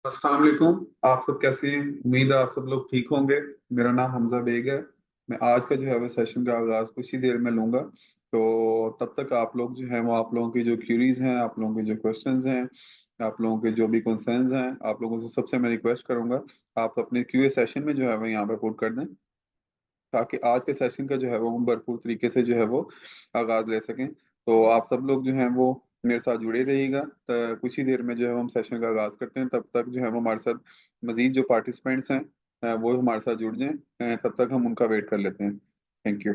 अस्सलाम वालेकुम। आप सब कैसे हैं? उम्मीद है आप सब लोग ठीक होंगे। मेरा नाम हमजा बेग है। मैं आज का जो है वो सेशन का आगाज कुछ ही देर में लूंगा। तो तब तक आप लोग जो है वो आप लोगों की जो क्यूरीज हैं, आप लोगों के जो क्वेश्चंस हैं, आप लोगों के जो भी कंसर्न्स हैं, आप लोगों से सबसे मैं रिक्वेस्ट करूंगा आप अपने क्यूए सेशन में जो है वो यहाँ पे पुट कर दें, ताकि आज के सेशन का जो है वो हम भरपूर तरीके से जो है वो आगाज ले सकें। तो आप सब लोग जो हैं वो मेरे साथ जुड़े रहिएगा। तो कुछ ही देर में जो है हम सेशन का आगाज करते हैं। तब तक जो है वो हमारे साथ मजीद जो पार्टिसिपेंट्स हैं वो हमारे साथ जुड़ जाएं। तब तक हम उनका वेट कर लेते हैं। Thank you.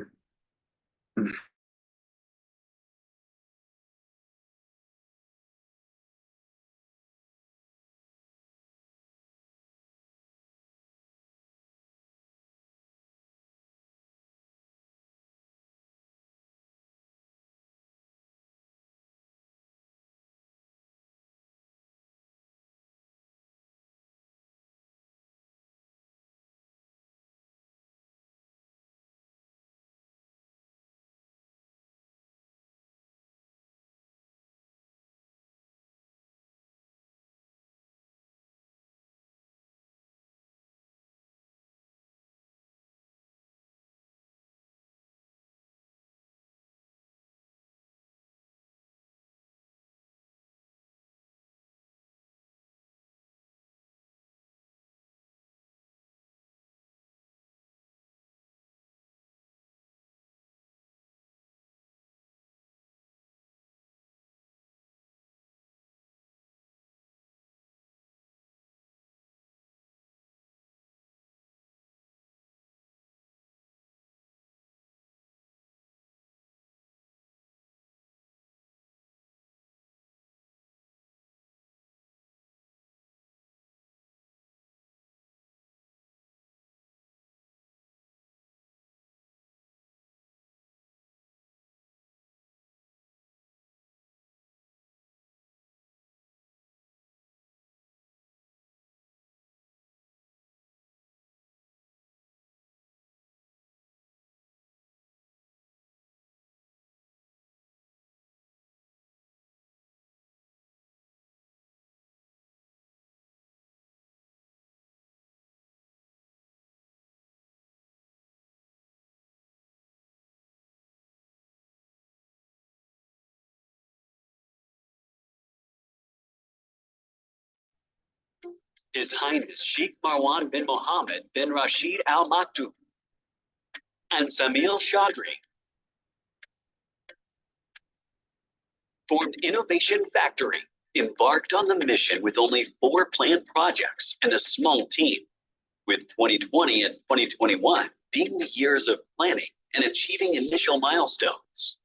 His Highness Sheikh Marwan bin Mohammed bin Rashid Al Maktoum and Samil Chaudhry formed Innovation Factory, embarked on the mission with only 4 planned projects and a small team, with 2020 and 2021 being the years of planning and achieving initial milestones.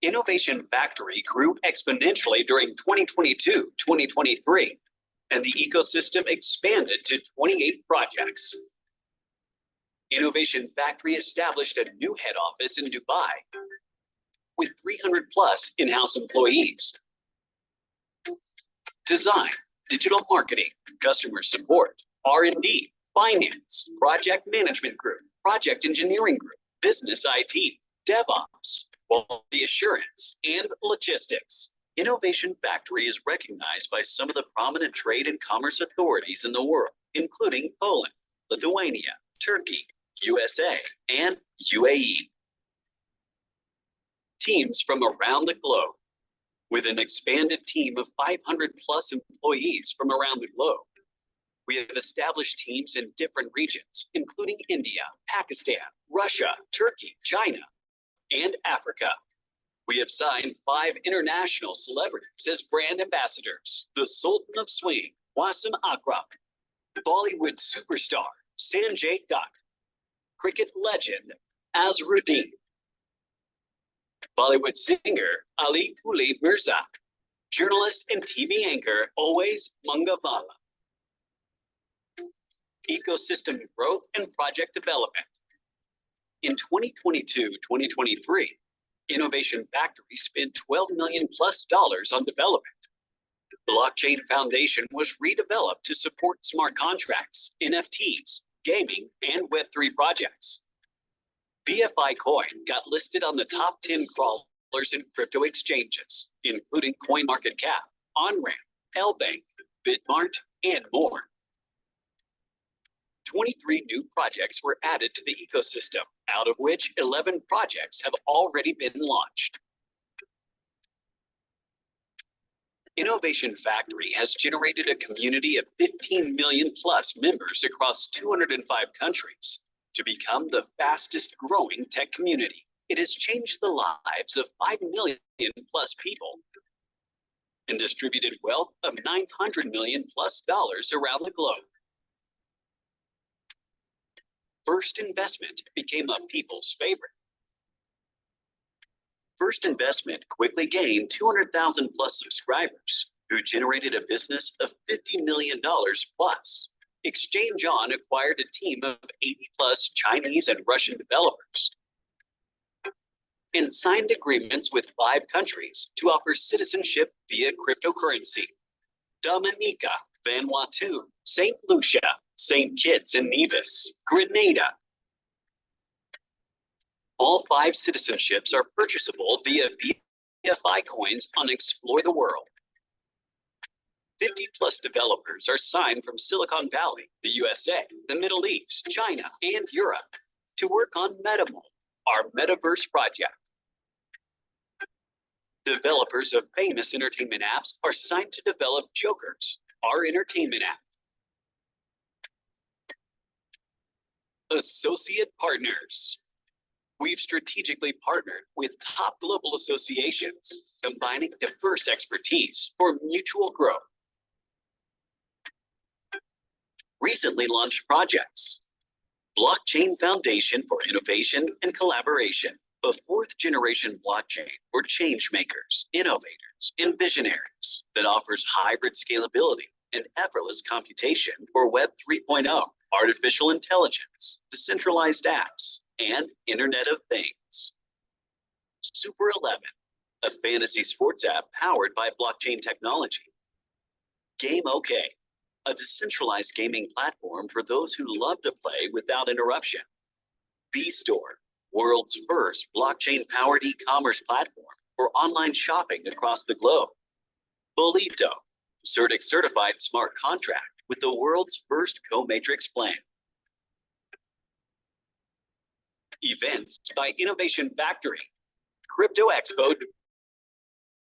Innovation Factory grew exponentially during 2022-2023, and the ecosystem expanded to 28 projects. Innovation Factory established a new head office in Dubai with 300 plus in-house employees. Design, digital marketing, customer support, R&D, finance, project management group, project engineering group, business IT, DevOps, quality assurance, and logistics. Innovation Factory is recognized by some of the prominent trade and commerce authorities in the world, including Poland, Lithuania, Turkey, USA, and UAE. Teams from around the globe, with an expanded team of 500 plus employees from around the globe. We have established teams in different regions, including India, Pakistan, Russia, Turkey, China, and Africa. We have signed 5 international celebrities as brand ambassadors: the Sultan of Swing, Wasim Akram, Bollywood superstar Sanjay Dutt, cricket legend Azharuddin, Bollywood singer Ali Kulib Mirza, journalist and TV anchor Always Mangavala. Ecosystem growth and project development. In 2022-2023, Innovation Factory spent $12 million plus on development. Blockchain Foundation was redeveloped to support smart contracts, NFTs, gaming, and Web3 projects. BFI Coin got listed on the top 10 crawlers in crypto exchanges, including CoinMarketCap, OnRamp, LBank, Bitmart, and more. 23 new projects were added to the ecosystem, out of which 11 projects have already been launched. Innovation Factory has generated a community of 15 million plus members across 205 countries to become the fastest growing tech community. It has changed the lives of 5 million plus people and distributed wealth of $900 million plus around the globe. First Investment became a people's favorite. First Investment quickly gained 200,000 plus subscribers who generated a business of $50 million plus. Exchange On acquired a team of 80 plus Chinese and Russian developers and signed agreements with 5 countries to offer citizenship via cryptocurrency. Dominica, Vanuatu, St. Lucia, St. Kitts and Nevis, Grenada. All 5 citizenships are purchasable via BFI coins on Explore the World. 50 plus developers are signed from Silicon Valley, the USA, the Middle East, China, and Europe to work on MetaMold, our metaverse project. Developers of famous entertainment apps are signed to develop Jokers, our entertainment app. Associate partners. We've strategically partnered with top global associations, combining diverse expertise for mutual growth. Recently launched projects. Blockchain Foundation for Innovation and Collaboration, a 4th generation blockchain for change makers, innovators, and visionaries that offers hybrid scalability and effortless computation for Web 3.0, artificial intelligence, decentralized apps, and Internet of Things. Super 11, a fantasy sports app powered by blockchain technology. Game OK, a decentralized gaming platform for those who love to play without interruption. B-Store, world's first blockchain-powered e-commerce platform for online shopping across the globe. Bolito, CertiX certified smart contract with the world's first co-matrix plan. Events by Innovation Factory. Crypto Expo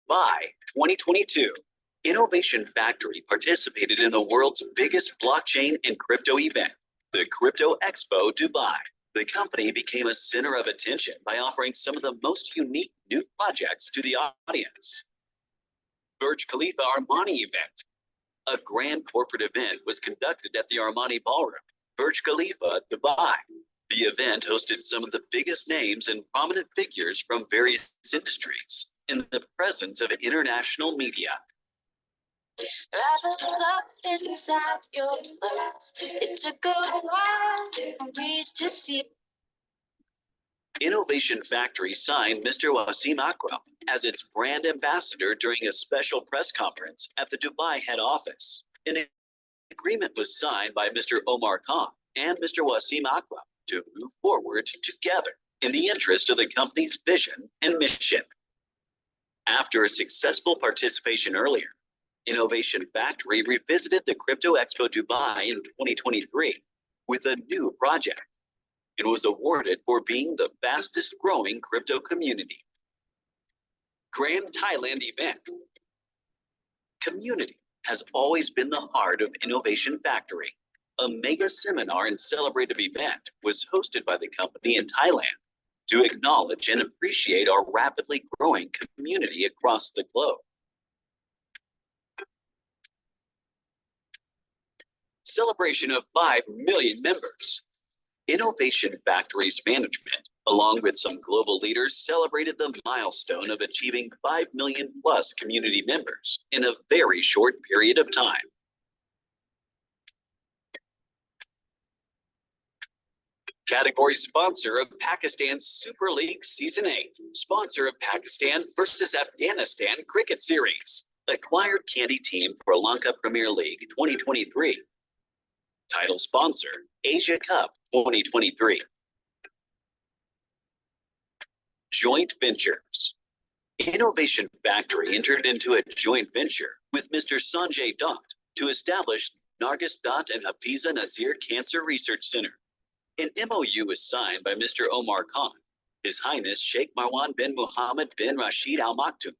Dubai 2022. Innovation Factory participated in the world's biggest blockchain and crypto event, the Crypto Expo Dubai. The company became a center of attention by offering some of the most unique new projects to the audience. Burj Khalifa Armani event. A grand corporate event was conducted at the Armani Ballroom, Burj Khalifa, Dubai. The event hosted some of the biggest names and prominent figures from various industries in the presence of international media. Wrapped up inside your clothes. It took a while for me to see. Innovation Factory signed Mr. Wasim Akram as its brand ambassador during a special press conference at the Dubai head office. An agreement was signed by Mr. Omar Khan and Mr. Wasim Akram to move forward together in the interest of the company's vision and mission. After a successful participation earlier, Innovation Factory revisited the Crypto Expo Dubai in 2023 with a new project and was awarded for being the fastest growing crypto community. Grand Thailand event. Community has always been the heart of Innovation Factory. A mega seminar and celebrative event was hosted by the company in Thailand to acknowledge and appreciate our rapidly growing community across the globe. Celebration of 5 million members. Innovation Factory's management, along with some global leaders, celebrated the milestone of achieving 5 million plus community members in a very short period of time. Category sponsor of Pakistan Super League Season 8. Sponsor of Pakistan versus Afghanistan Cricket Series. Acquired Candy Team for Lanka Premier League 2023. Title sponsor, Asia Cup 2023. Joint ventures. Innovation Factory entered into a joint venture with Mr. Sanjay Dutt to establish Nargis Dutt and Hafiza Nazir Cancer Research Center. An MOU was signed by Mr. Omar Khan, His Highness Sheikh Marwan bin Mohammed bin Rashid Al Maktoum,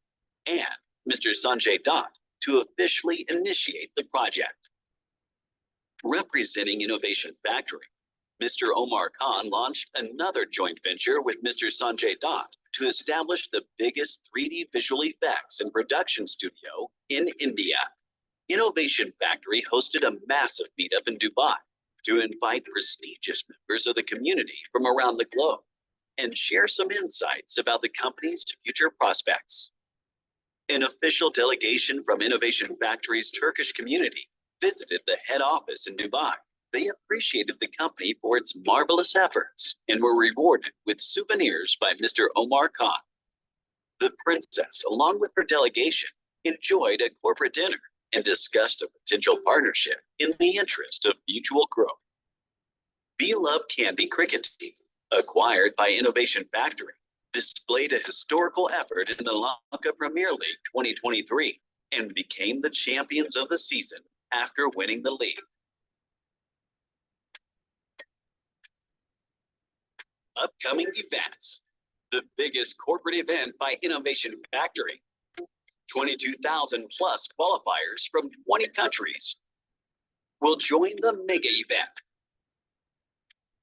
and Mr. Sanjay Dutt to officially initiate the project. Representing Innovation Factory, Mr. Omar Khan launched another joint venture with Mr. Sanjay Dutt to establish the biggest 3D visual effects and production studio in India. Innovation Factory hosted a massive meetup in Dubai to invite prestigious members of the community from around the globe and share some insights about the company's future prospects. An official delegation from Innovation Factory's Turkish community visited the head office in Dubai. They appreciated the company for its marvelous efforts and were rewarded with souvenirs by Mr. Omar Khan. The princess, along with her delegation, enjoyed a corporate dinner and discussed a potential partnership in the interest of mutual growth. Beloved Candy Cricket Team, acquired by Innovation Factory, displayed a historical effort in the Lanka Premier League 2023 and became the champions of the season after winning the league. Upcoming events. The biggest corporate event by Innovation Factory. 22,000 plus qualifiers from 20 countries will join the mega event.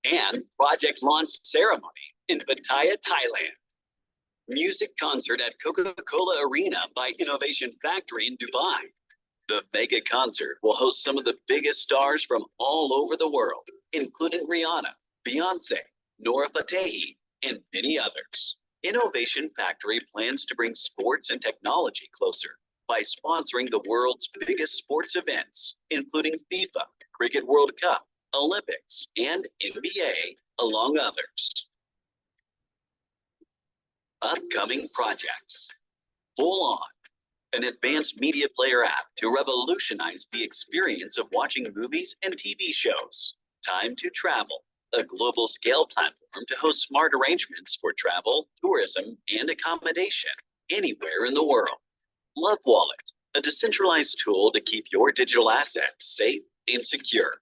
And project launch ceremony in Pattaya, Thailand. Music concert at Coca-Cola Arena by Innovation Factory in Dubai. The mega concert will host some of the biggest stars from all over the world, including Rihanna, Beyonce, Nora Fatehi, and many others. Innovation Factory plans to bring sports and technology closer by sponsoring the world's biggest sports events, including FIFA, Cricket World Cup, Olympics, and NBA, among others. Upcoming projects. Full On, an advanced media player app to revolutionize the experience of watching movies and TV shows. Time to Travel, a global scale platform to host smart arrangements for travel, tourism, and accommodation anywhere in the world. Love Wallet, a decentralized tool to keep your digital assets safe and secure.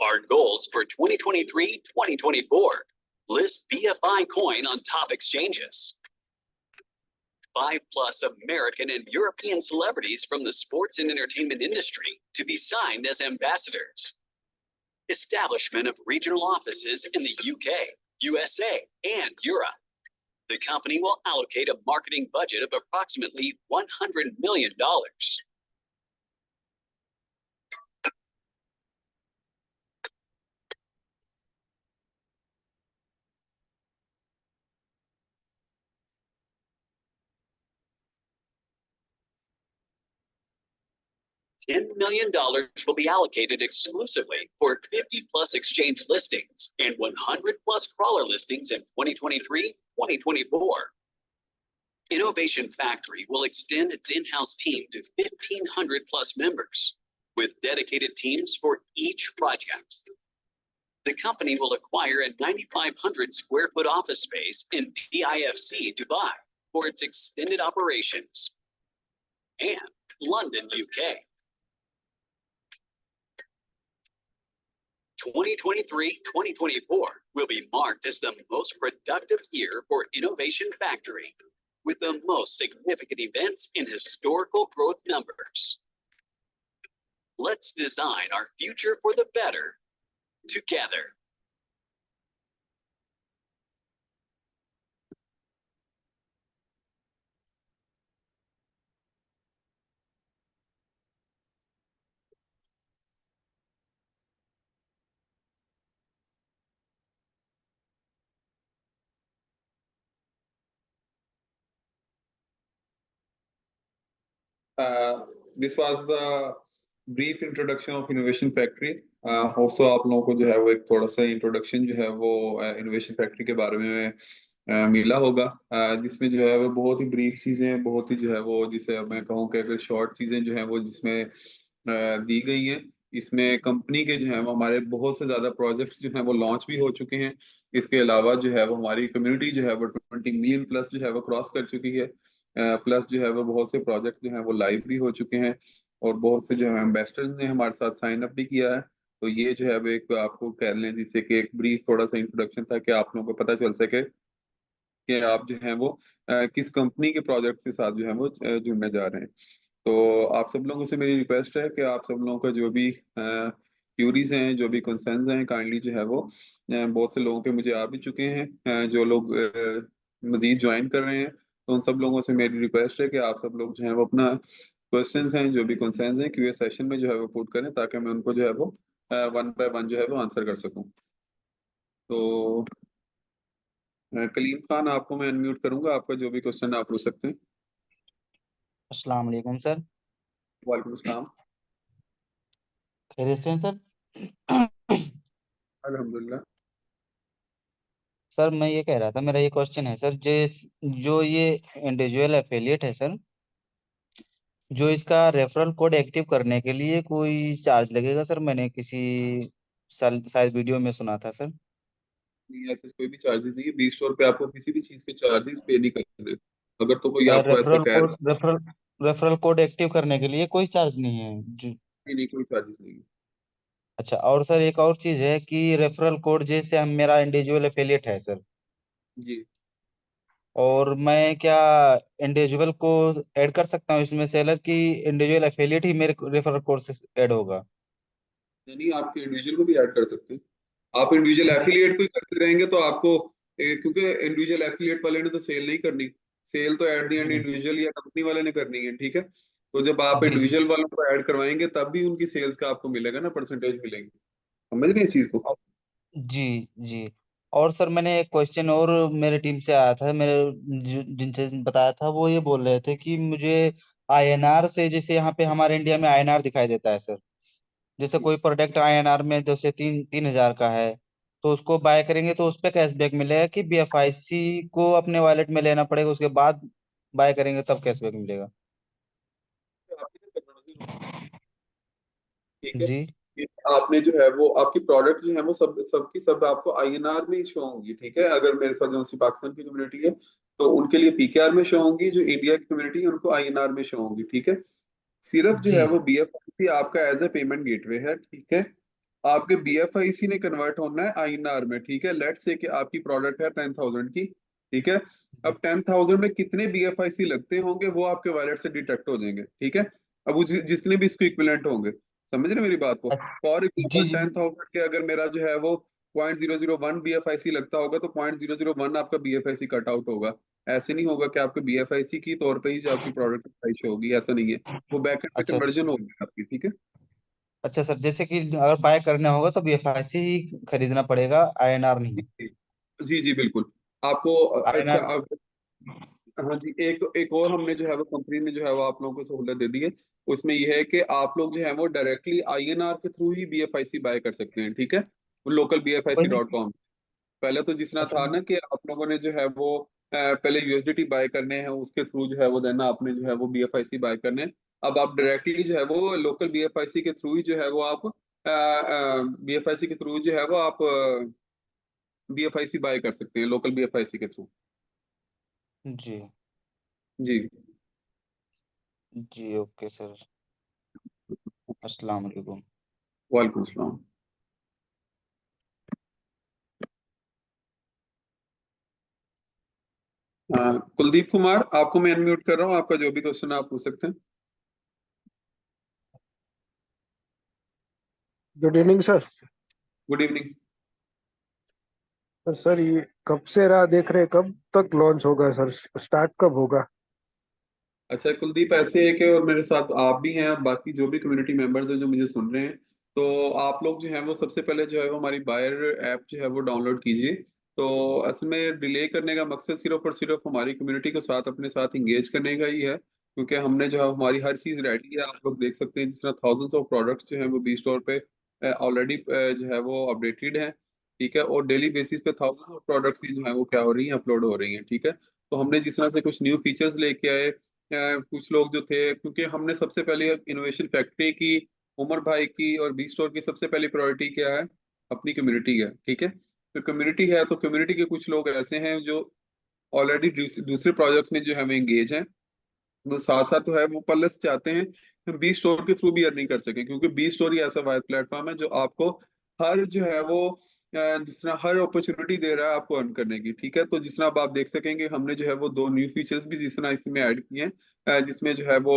Our goals for 2023-2024. List BFI coin on top exchanges. 5+ American and European celebrities from the sports and entertainment industry to be signed as ambassadors. Establishment of regional offices in the UK, USA, and Europe. The company will allocate a marketing budget of approximately $100 million. $10 million will be allocated exclusively for 50+ exchange listings and 100+ crawler listings in 2023-2024. Innovation Factory will extend its in-house team to 1,500+ members, with dedicated teams for each project. The company will acquire a 9,500 square foot office space in DIFC, Dubai, for its extended operations, and London, UK. 2023-2024 will be marked as the most productive year for Innovation Factory, with the most significant events and historical growth numbers. Let's design our future for the better together. This was the brief introduction of Innovation Factory. Also आप लोगों को जो है वो एक थोड़ा सा introduction जो है वो इनोवेशन फैक्ट्री के बारे में मिला होगा, जिसमें जो है वो बहुत ही ब्रीफ चीजें, बहुत ही जो है वो जिसे मैं कहूँ कि अगर शॉर्ट चीजें जो है वो जिसमें दी गई हैं। इसमें कंपनी के जो है वो हमारे बहुत से ज्यादा प्रोजेक्ट्स जो हैं वो लॉन्च भी हो चुके हैं। इसके अलावा जो है वो हमारी कम्युनिटी जो है वो 20 मिलियन प्लस जो है वो क्रॉस कर चुकी है। प्लस जो है वो बहुत से प्रोजेक्ट जो हैं वो लाइव भी हो चुके हैं। और बहुत से जो है इन्वेस्टर्स ने हमारे साथ साइन अप भी किया है। तो ये जो है अब एक आपको कह लें जिससे कि एक ब्रीफ थोड़ा सा इंट्रोडक्शन था कि आप लोगों को पता चल सके कि आप जो है वो किस कंपनी के प्रोजेक्ट के साथ जो है वो जुड़ने जा रहे हैं। तो आप सब लोगों से मेरी रिक्वेस्ट है कि आप सब लोगों का जो भी क्यूरीज हैं, जो भी कंसर्न्स हैं, काइंडली जो है वो बहुत से लोगों के मुझे आ भी चुके हैं, जो लोग मजीद ज्वाइन कर रहे हैं। तो उन सब लोगों से मेरी रिक्वेस्ट है कि आप सब लोग जो है वो अपना क्वेश्चंस हैं, जो भी कंसर्न्स हैं, क्यूए सेशन में जो है वो पुट करें ताकि मैं उनको जो है वो वन बाय वन जो है वो आंसर कर सकूं। तो कलीम खान, आपको मैं अनम्यूट करूंगा, आपका जो भी क्वेश्चन आप पूछ सकते हैं। अस्सलाम वालेकुम सर। वालेकुम अस्सलाम। खैरियत से हैं सर? अल्हम्दुलिल्लाह। सर मैं ये कह रहा था, मेरा ये क्वेश्चन है सर, जो ये इंडिविजुअल एफिलिएट है सर, जो इसका रेफरल कोड एक्टिव करने के लिए कोई चार्ज लगेगा सर? मैंने किसी साल शायद वीडियो में सुना था सर। नहीं, ऐसे कोई भी चार्जेस नहीं है, बी स्टोर पे आपको किसी भी चीज के चार्जेस पे नहीं करने। अगर तो कोई आपको ऐसा रेफरल कह रहा कोड रेफरल कोड एक्टिव करने के लिए कोई चार्ज नहीं है जो? है, नहीं कोई चार्जेस नहीं है। अच्छा, और सर एक और चीज है कि रेफरल कोड जैसे हम, मेरा इंडिविजुअल एफिलिएट है सर, जी। और मैं क्या इंडिविजुअल को ऐड कर सकता हूँ इसमें सेलर की? इंडिविजुअल एफिलिएट ही मेरे रेफरल कोड से ऐड होगा? नहीं, आप इंडिविजुअल को भी ऐड कर सकते हैं। आप इंडिविजुअल नहीं। एफिलिएट को ही करते रहेंगे तो आपको क्योंकि इंडिविजुअल एफिलिएट वाले ने तो सेल नहीं करनी। सेल तो एट द एंड जी इंडिविजुअल या कंपनी वाले ने करनी है, ठीक है। तो जब आप जी जी। इंडिविजुअल वालों को ऐड करवाएंगे तब भी उनकी सेल्स का आपको मिलेगा ना, परसेंटेज मिलेंगे। समझ रहे हैं इस चीज को? जी जी। और सर मैंने एक क्वेश्चन और, मेरे टीम से आया था, मेरे जिनसे बताया था वो ये बोल रहे थे कि मुझे आईएनआर से, जैसे यहाँ पे हमारे इंडिया में आईएनआर दिखाई देता है सर, जैसे कोई प्रोडक्ट आईएनआर में जैसे 3,000 का है, तो उसको बाय करेंगे तो उस पे कैशबैक मिलेगा कि बीएफआईसी को अपने वॉलेट में लेना पड़ेगा, उसके बाद बाय करेंगे तब कैशबैक मिलेगा? आपकी कन्वर्जन होगी, ठीक है। जी ये आपने जो है वो आपकी प्रोडक्ट जो है वो सब सबकी सब आपको आईएनआर में ही शो होंगी, ठीक है। अगर मेरे साथ जो सी पाकिस्तान की कम्युनिटी है तो उनके लिए पीकेआर में शो होंगी, जो इंडिया की कम्युनिटी है उनको आईएनआर में शो होंगी, ठीक है। सिर्फ जो जी। है वो बीएफआईसी आपका एज ए पेमेंट गेटवे है, ठीक है। आपके बीएफआईसी ने कन्वर्ट होना है आईएनआर में, ठीक है। लेट्स से कि आपकी प्रोडक्ट है 10,000 की, ठीक है। अब 10,000 में कितने बीएफआईसी लगते होंगे वो आपके वॉलेट से डिटेक्ट हो जाएंगे, ठीक है। अब जितने भी इसको इक्विवेलेंट होंगे, समझ रहे हैं मेरी बात को? फॉर जी एग्जाम्पल जी। 10,000 के अगर मेरा जो है वो 0.001 बीएफआईसी लगता होगा तो 0.001 आपका बीएफआईसी कट आउट होगा। ऐसे नहीं होगा कि आपके बीएफआईसी की तौर पे ही जो आपकी प्रोडक्ट प्राइस होगी, ऐसा नहीं है। वो बैकएंड पे अच्छा कन्वर्जन होगी आपकी, ठीक है। अच्छा सर, जैसे कि अगर बाय करना होगा तो बीएफआईसी ही खरीदना पड़ेगा, आईएनआर नहीं? जी जी जी, बिल्कुल। आपको अच्छा आईएनआर। अब, हाँ जी, एक एक और हमने जो है वो कंपनी ने जो है वो आप लोगों को सहूलत दे दी है। उसमें यह है कि आप लोग जो है वो डायरेक्टली आईएनआर के थ्रू ही बीएफआईसी बाय कर सकते हैं, ठीक है। लोकल कोई बीएफआईसी भी। Dot com. पहले तो जिस तरह अच्छा। था ना कि आप लोगों ने जो है वो पहले यूएसडीटी बाय करने हैं, उसके थ्रू जो है वो देना आपने जो है वो बीएफआईसी बाय करने हैं। अब आप डायरेक्टली जो है वो लोकल बीएफआईसी के थ्रू ही जो है वो आप बीएफआईसी के थ्रू जो है वो आप बीएफआईसी बाय कर सकते हैं, लोकल बीएफआईसी के थ्रू। जी जी। जी। Okay sir. अस्सलाम वालेकुम। वालेकुम सलाम। कुलदीप कुमार, आपको मैं अनम्यूट कर रहा हूँ, आपका जो भी क्वेश्चन है आप पूछ सकते हैं। Good evening sir. Good evening. Sir ये कब से राह देख रहे हैं, कब तक लॉन्च होगा सर, स्टार्ट कब होगा? अच्छा कुलदीप, ऐसे है कि और मेरे साथ आप भी हैं, बाकी जो भी कम्युनिटी मेंबर्स हैं जो मुझे सुन रहे हैं, तो आप लोग जो है वो सबसे पहले जो है वो हमारी बायर ऐप जो है वो डाउनलोड कीजिए। तो असल में डिले करने का मकसद सिर्फ और सिर्फ हमारी कम्युनिटी को साथ अपने साथ इंगेज करने का ही है, क्योंकि हमने जो है हमारी हर चीज़ रेडी है। आप लोग देख सकते हैं जिस तरह थाउजेंड्स ऑफ प्रोडक्ट्स जो है वो बी स्टोर पे ऑलरेडी जो है वो अपडेटेड हैं, ठीक है। और डेली बेसिस पे थाउजेंड्स ऑफ प्रोडक्ट्स जो है वो क्या हो रही हैं, अपलोड हो रही हैं, ठीक है। तो हमने जिस तरह से कुछ न्यू फीचर्स लेके आए, कुछ लोग जो थे, क्योंकि हमने सबसे पहले इनोवेशन फैक्ट्री की, उमर भाई की और बी स्टोर की सबसे पहली प्रायोरिटी क्या है? अपनी कम्युनिटी है, ठीक है। तो कम्युनिटी है तो कम्युनिटी के कुछ लोग ऐसे हैं जो ऑलरेडी दूसरे प्रोजेक्ट्स में जो हमें एंगेज हैं, वो साथ साथ तो है वो प्लस चाहते हैं कि बी स्टोर के थ्रू भी अर्निंग कर सकें, क्योंकि बी स्टोर ही ऐसा वाइड प्लेटफॉर्म है जो आपको हर जो है वो जिस तरह हर अपॉर्चुनिटी दे रहा है आपको अर्न करने की। ठीक है, तो जिस तरह अब आप देख सकेंगे हमने जो है वो दो न्यू फीचर्स भी जिस तरह इसमें ऐड किए हैं, जिसमें जो है वो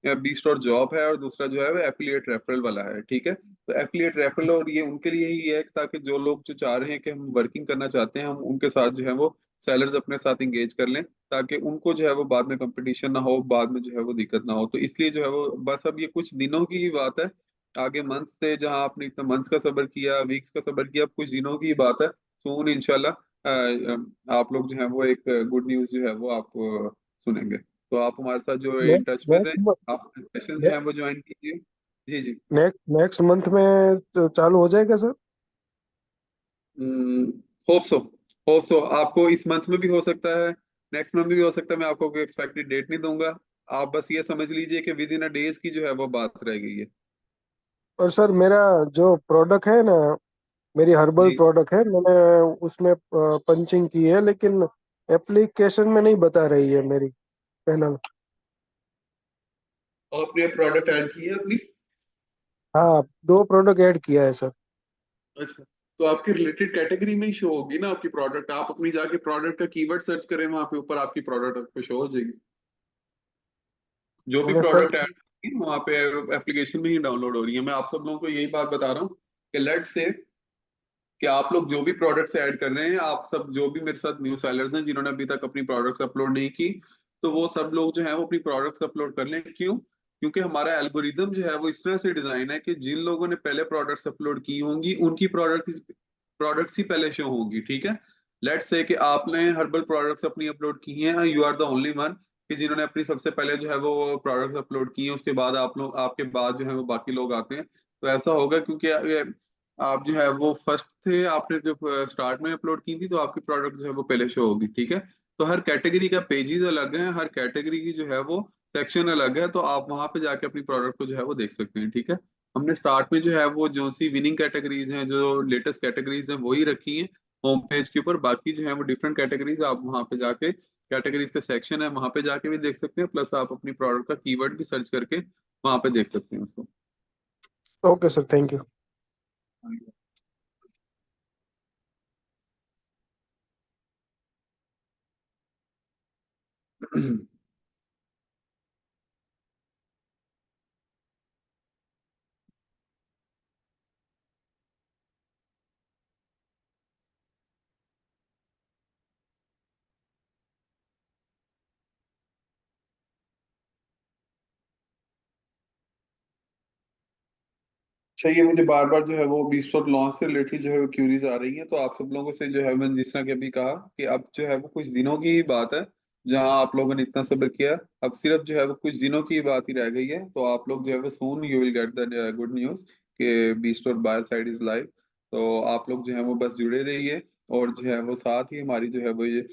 बी स्टोर जॉब है और दूसरा जो है वो एफिलिएट रेफरल वाला है। ठीक है, तो एफिलिएट रेफरल और ये उनके लिए ही है ताकि जो लोग जो चाह रहे हैं कि हम वर्किंग करना चाहते हैं, हम उनके साथ जो है वो सेलर्स अपने साथ इंगेज कर लें, ताकि उनको जो है वो बाद में कंपटीशन ना हो, बाद में जो है वो दिक्कत ना हो। तो इसलिए जो है वो बस अब ये कुछ दिनों की ही बात है, आगे मंथ्स थे जहां आपने इतना मंथ्स का सब्र किया, वीक्स का सब्र किया, अब कुछ दिनों की ही बात है। सून इंशाल्लाह आप लोग जो है वो एक गुड न्यूज जो है वो आप सुनेंगे। तो आप हमारे साथ जो इन टच में रहें, आप सेशन जो है वो ज्वाइन कीजिए। जी जी। नेक्स्ट मंथ में तो चालू हो जाएगा sir? Hope so, hope so. आपको इस मंथ में भी हो सकता है, नेक्स्ट मंथ में भी हो सकता है, मैं आपको कोई एक्सपेक्टेड डेट नहीं दूंगा। आप बस ये समझ लीजिए कि विद इन अ डेज की जो है वो बात रह गई है। और सर मेरा जो प्रोडक्ट है ना, मेरी हर्बल जी, प्रोडक्ट है, मैंने उसमें पंचिंग की है, लेकिन एप्लीकेशन में नहीं बता रही है मेरी पैनल। आपने प्रोडक्ट ऐड की है अपनी? हाँ, दो प्रोडक्ट ऐड किया है सर। अच्छा, तो आपकी रिलेटेड कैटेगरी में ही शो होगी ना आपकी प्रोडक्ट। आप अपनी जाके प्रोडक्ट का कीवर्ड सर्च करें, वहां पे ऊपर आपकी प्रोडक्ट आपको शो हो जाएगी। जो भी मैंने सर्च। प्रोडक्ट ऐड की वहां पे एप्लीकेशन में ही डाउनलोड हो रही है। मैं आप सब लोगों को यही बात बता रहा हूँ कि लेट से कि आप लोग जो भी प्रोडक्ट्स ऐड कर रहे हैं, आप सब जो भी मेरे साथ न्यू सेलर्स हैं जिन्होंने अभी तक अपनी प्रोडक्ट्स अपलोड नहीं की, तो वो सब लोग जो है वो अपनी प्रोडक्ट्स अपलोड कर लें। क्यों? क्योंकि हमारा एल्गोरिदम जो है वो इस तरह से डिजाइन है कि जिन लोगों ने पहले प्रोडक्ट्स अपलोड की होंगी उनकी प्रोडक्ट्स ही पहले शो होंगी। ठीक है, लेट्स से कि आपने हर्बल प्रोडक्ट्स अपनी अपलोड की हैं, you are the only one कि जिन्होंने अपनी सबसे पहले जो है वो प्रोडक्ट्स अपलोड की हैं, उसके बाद आप लोग, आपके बाद जो है वो बाकी लोग आते हैं। तो ऐसा होगा क्योंकि आप जो है वो फर्स्ट थे, आपने जब स्टार्ट में अपलोड की थी, तो आपकी प्रोडक्ट जो है वो पहले शो होगी। ठीक है, तो हर कैटेगरी का पेजेस अलग है, हर कैटेगरी की जो है वो सेक्शन अलग है, तो आप वहां पे जाके अपनी प्रोडक्ट को जो है वो देख सकते हैं। ठीक है, हमने स्टार्ट में जो है वो जो सी विनिंग कैटेगरीज हैं, जो लेटेस्ट कैटेगरीज हैं, वही रखी हैं होम पेज के ऊपर। बाकी जो है वो डिफरेंट कैटेगरीज आप वहां पे जाके, कैटेगरीज का सेक्शन है वहां पे जाके भी देख सकते हैं, प्लस आप अपनी प्रोडक्ट का कीवर्ड भी सर्च करके वहां पे देख सकते हैं उसको। Okay sir, thank you. चाहिए मुझे बार बार जो है वो बी स्टॉक लॉन्च से रिलेटेड जो है वो क्यूरीज आ रही हैं, तो आप सब लोगों से जो है मैंने जिस तरह के अभी कहा कि अब जो है वो कुछ दिनों की ही बात है जहां आप लोगों ने इतना सब्र किया। अब सिर्फ जो है वो कुछ दिनों की बात ही रह गई है, तो आप लोग जो है वो soon you will get the good news कि B store buyer side is live. तो आप लोग जो है वो बस जुड़े रहिए, और जो है वो साथ ही हमारी जो है वो ये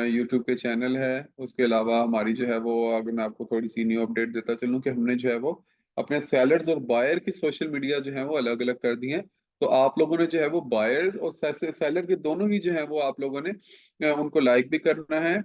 यूट्यूब पे चैनल है, उसके अलावा हमारी जो है वो, अगर मैं आपको थोड़ी सी न्यू अपडेट देता चलूँ कि हमने जो है वो अपने सेलर्स और बायर की सोशल मीडिया जो है वो अलग अलग कर दी हैं। तो आप लोगों ने जो है वो बायर्स और सेलर के दोनों ही जो है वो आप लोगों ने उनको लाइक भी करना है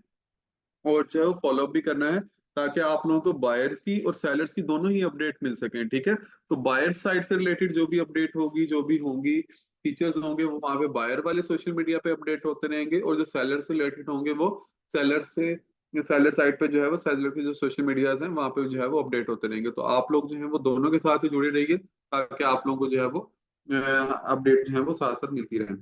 और जो है वो फॉलो भी करना है, ताकि आप लोगों को बायर्स की और सेलर्स की दोनों ही अपडेट मिल सकें। ठीक है, तो बायर साइड से रिलेटेड जो भी अपडेट होगी, जो भी होंगी फीचर्स होंगे, वो वहाँ पे बायर वाले सोशल मीडिया पे अपडेट होते रहेंगे, और जो सेलर से रिलेटेड होंगे वो सेलर से सेलर साइड पे जो है वो सेलर के जो सोशल मीडियाज हैं वहाँ पे जो है वो अपडेट होते रहेंगे। तो आप लोग जो है वो दोनों के साथ ही जुड़े रहिए, ताकि आप लोगों को जो है वो अपडेट जो है वो साथ साथ मिलती रहे।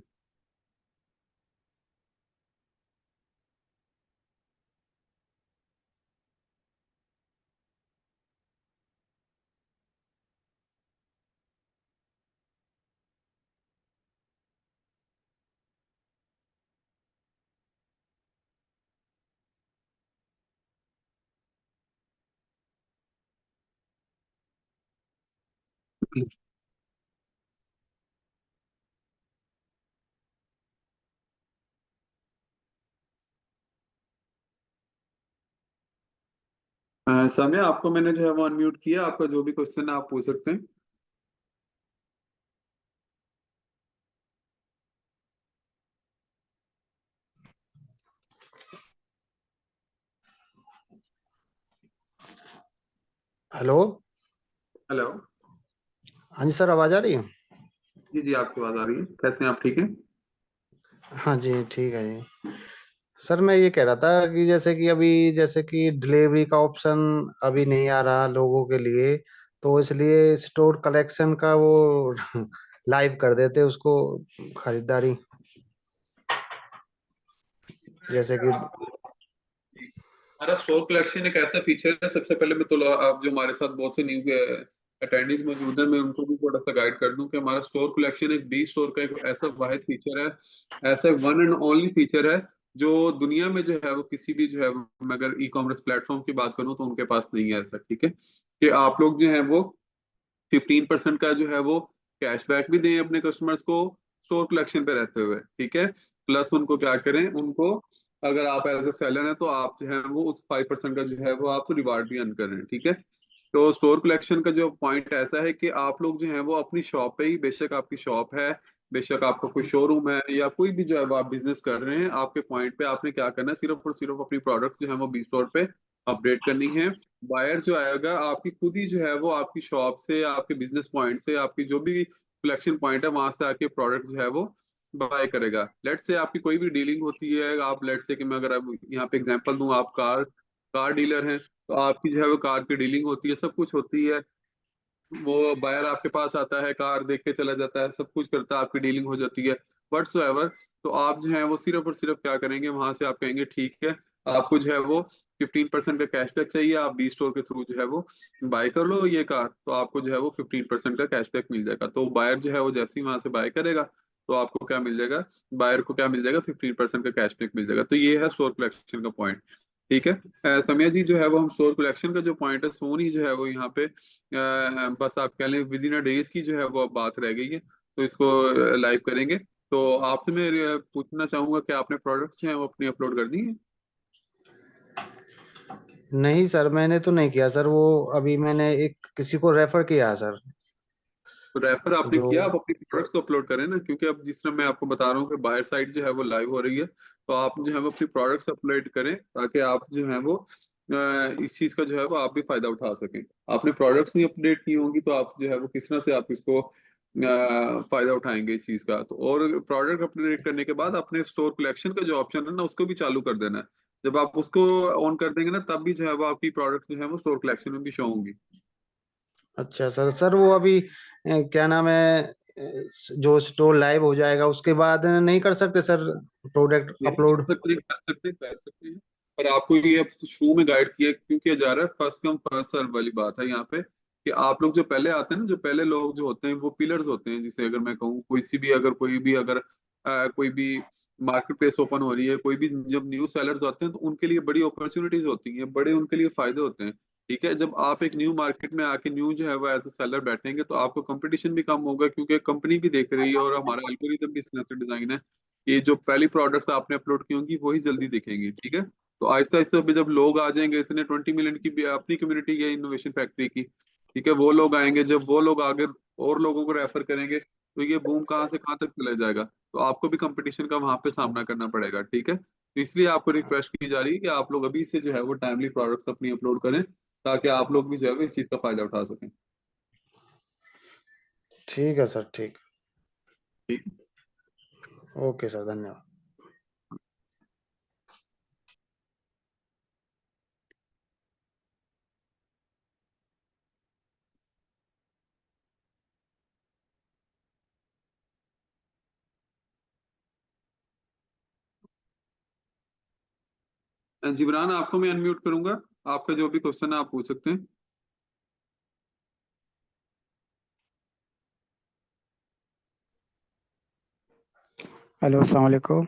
समय आपको मैंने जो है वो अनम्यूट किया, आपका जो भी क्वेश्चन है आप पूछ सकते हैं। हेलो। हेलो। हाँ जी सर, आवाज आ रही है? जी जी, आपकी आवाज आ रही है। कैसे हैं आप? ठीक है। हाँ जी, ठीक है जी। सर मैं ये कह रहा था कि जैसे कि अभी जैसे कि डिलीवरी का ऑप्शन अभी नहीं आ रहा लोगों के लिए, तो इसलिए स्टोर कलेक्शन का वो लाइव कर देते उसको, खरीदारी, जैसे कि। हमारा स्टोर कलेक्शन एक ऐसा फीचर है। सबसे पहले मैं तो आप जो हमारे साथ बहुत से न्यू अटेंडीज मौजूद है, मैं उनको भी थोड़ा सा गाइड कर दूं कि हमारा स्टोर कलेक्शन एक बी स्टोर का एक ऐसा वाहिद फीचर है, ऐसा वन एंड ओनली फीचर है जो दुनिया में जो है वो किसी भी जो है मैं अगर ई कॉमर्स प्लेटफॉर्म की बात करूं तो उनके पास नहीं है ऐसा। ठीक है कि आप लोग जो है वो 15% का जो है वो कैशबैक भी दें अपने कस्टमर्स को स्टोर कलेक्शन पे रहते हुए। ठीक है, प्लस उनको क्या करें, उनको अगर आप एज ए सेलर हैं तो आप जो है वो उस 5% का जो है वो आप रिवार्ड भी अर्न कर रहे हैं। ठीक है, तो स्टोर कलेक्शन का जो पॉइंट ऐसा है कि आप लोग जो है वो अपनी शॉप पे ही, बेशक आपकी शॉप है, बेशक आपका कोई शोरूम है या कोई भी जो है वो आप बिजनेस कर रहे हैं, आपके पॉइंट पे आपने क्या करना है, सिर्फ और सिर्फ अपनी प्रोडक्ट जो है वो बी स्टोर पे अपडेट करनी है। बायर जो आएगा आपकी खुद ही जो है वो आपकी शॉप से, आपके बिजनेस पॉइंट से, आपकी जो भी कलेक्शन पॉइंट है वहां से आके प्रोडक्ट जो है वो बाय करेगा। लेट से आपकी कोई भी डीलिंग होती है, आप लेट से कि मैं अगर अब यहाँ पे एग्जांपल दूं, आप कार कार डीलर हैं तो आपकी जो है वो कार की डीलिंग होती है, सब कुछ होती है। वो बायर आपके पास आता है, कार देख के चला जाता है, सब कुछ करता है, आपकी डीलिंग हो जाती है एवर। तो आप जो है वो सिर्फ और सिर्फ क्या करेंगे, वहां से आप कहेंगे ठीक है, आपको जो है वो 15% का कैशबैक चाहिए, आप बी स्टोर के थ्रू जो है वो बाय कर लो ये कार, तो आपको जो है वो 15% का कैशबैक मिल जाएगा। तो बायर जो है वो जैसे ही वहां से बाय करेगा तो आपको क्या मिल जाएगा, बायर को क्या मिल जाएगा, 15% का कैशबैक मिल जाएगा। तो ये है स्टोर कलेक्शन का पॉइंट। ठीक है, समया जी जो है वो हम स्टोर कलेक्शन का जो पॉइंट है सोन ही जो है वो यहाँ पे बस आप कह लें विद इन अ डेज की जो है वो अब बात रह गई है, तो इसको लाइव करेंगे। तो आपसे मैं पूछना चाहूंगा कि आपने प्रोडक्ट्स जो है वो अपनी अपलोड कर दी हैं? नहीं सर, मैंने तो नहीं किया सर, वो अभी मैंने एक किसी को रेफर किया है सर। तो रेफर आपने जो किया, आप अपनी प्रोडक्ट्स अपलोड करें ना, क्योंकि अब जिस तरह मैं आपको बता रहा हूँ कि बायर साइड जो है वो लाइव हो रही है, तो आप जो है वो अपनी प्रोडक्ट्स अपलोड करें ताकि आप जो है वो इस चीज का जो है वो आप भी फायदा उठा सकें। आपने प्रोडक्ट्स नहीं अपडेट की होंगी तो आप जो है वो किस तरह से आप इसको फायदा उठाएंगे इस चीज का। तो और प्रोडक्ट अपडेट करने के बाद अपने स्टोर कलेक्शन का जो ऑप्शन है ना उसको भी चालू कर देना है। जब आप उसको ऑन कर देंगे ना तब भी जो है वो आपकी प्रोडक्ट जो है वो स्टोर कलेक्शन में भी शो होंगी। अच्छा सर, सर वो अभी क्या नाम है, जो स्टोर लाइव हो जाएगा उसके बाद नहीं कर सकते सर प्रोडक्ट नहीं कर अपलोड? सकते, कर सकते हैं पर आपको ये अब शुरू में गाइड किया क्यों किया जा रहा है, फर्स्ट कम फर्स्ट सर्व वाली बात है यहाँ पे कि आप लोग जो पहले आते हैं ना, जो पहले लोग जो होते हैं वो पिलर्स होते हैं। जिसे अगर मैं कहूँ कोई भी अगर कोई भी मार्केट प्लेस ओपन हो रही है, कोई भी जब न्यू सेलर्स आते हैं तो उनके लिए बड़ी अपॉर्चुनिटीज होती हैं, बड़े उनके लिए फायदे होते हैं। ठीक है, जब आप एक न्यू मार्केट में आके न्यू जो है वो एज ए सेलर बैठेंगे तो आपको कंपटीशन भी कम होगा, क्योंकि कंपनी भी देख रही है और हमारा एल्गोरिथम भी इस तरह से डिजाइन है कि जो पहली प्रोडक्ट्स आपने अपलोड की होंगी वही जल्दी दिखेंगी। ठीक है, तो आहिस्ता आहिस्ता अभी जब लोग आ जाएंगे, इतने 20 मिलियन की भी अपनी कम्युनिटी है इनोवेशन फैक्ट्री की, ठीक है, वो लोग आएंगे, जब वो लोग आगे और लोगों को रेफर करेंगे तो ये बूम कहाँ से कहाँ तक चला जाएगा, तो आपको भी कंपटीशन का वहां पे सामना करना पड़ेगा। ठीक है, तो इसलिए आपको रिक्वेस्ट की जा रही है कि आप लोग अभी से जो है वो टाइमली प्रोडक्ट्स अपनी अपलोड करें ताकि आप लोग भी जो है वो इस चीज का फायदा उठा सकें। ठीक है सर, ठीक। ठीक ओके सर, धन्यवाद। है, जिब्रान आपको मैं अनम्यूट करूंगा, आपका जो भी क्वेश्चन है आप पूछ सकते हैं। हेलो, अस्सलाम वालेकुम।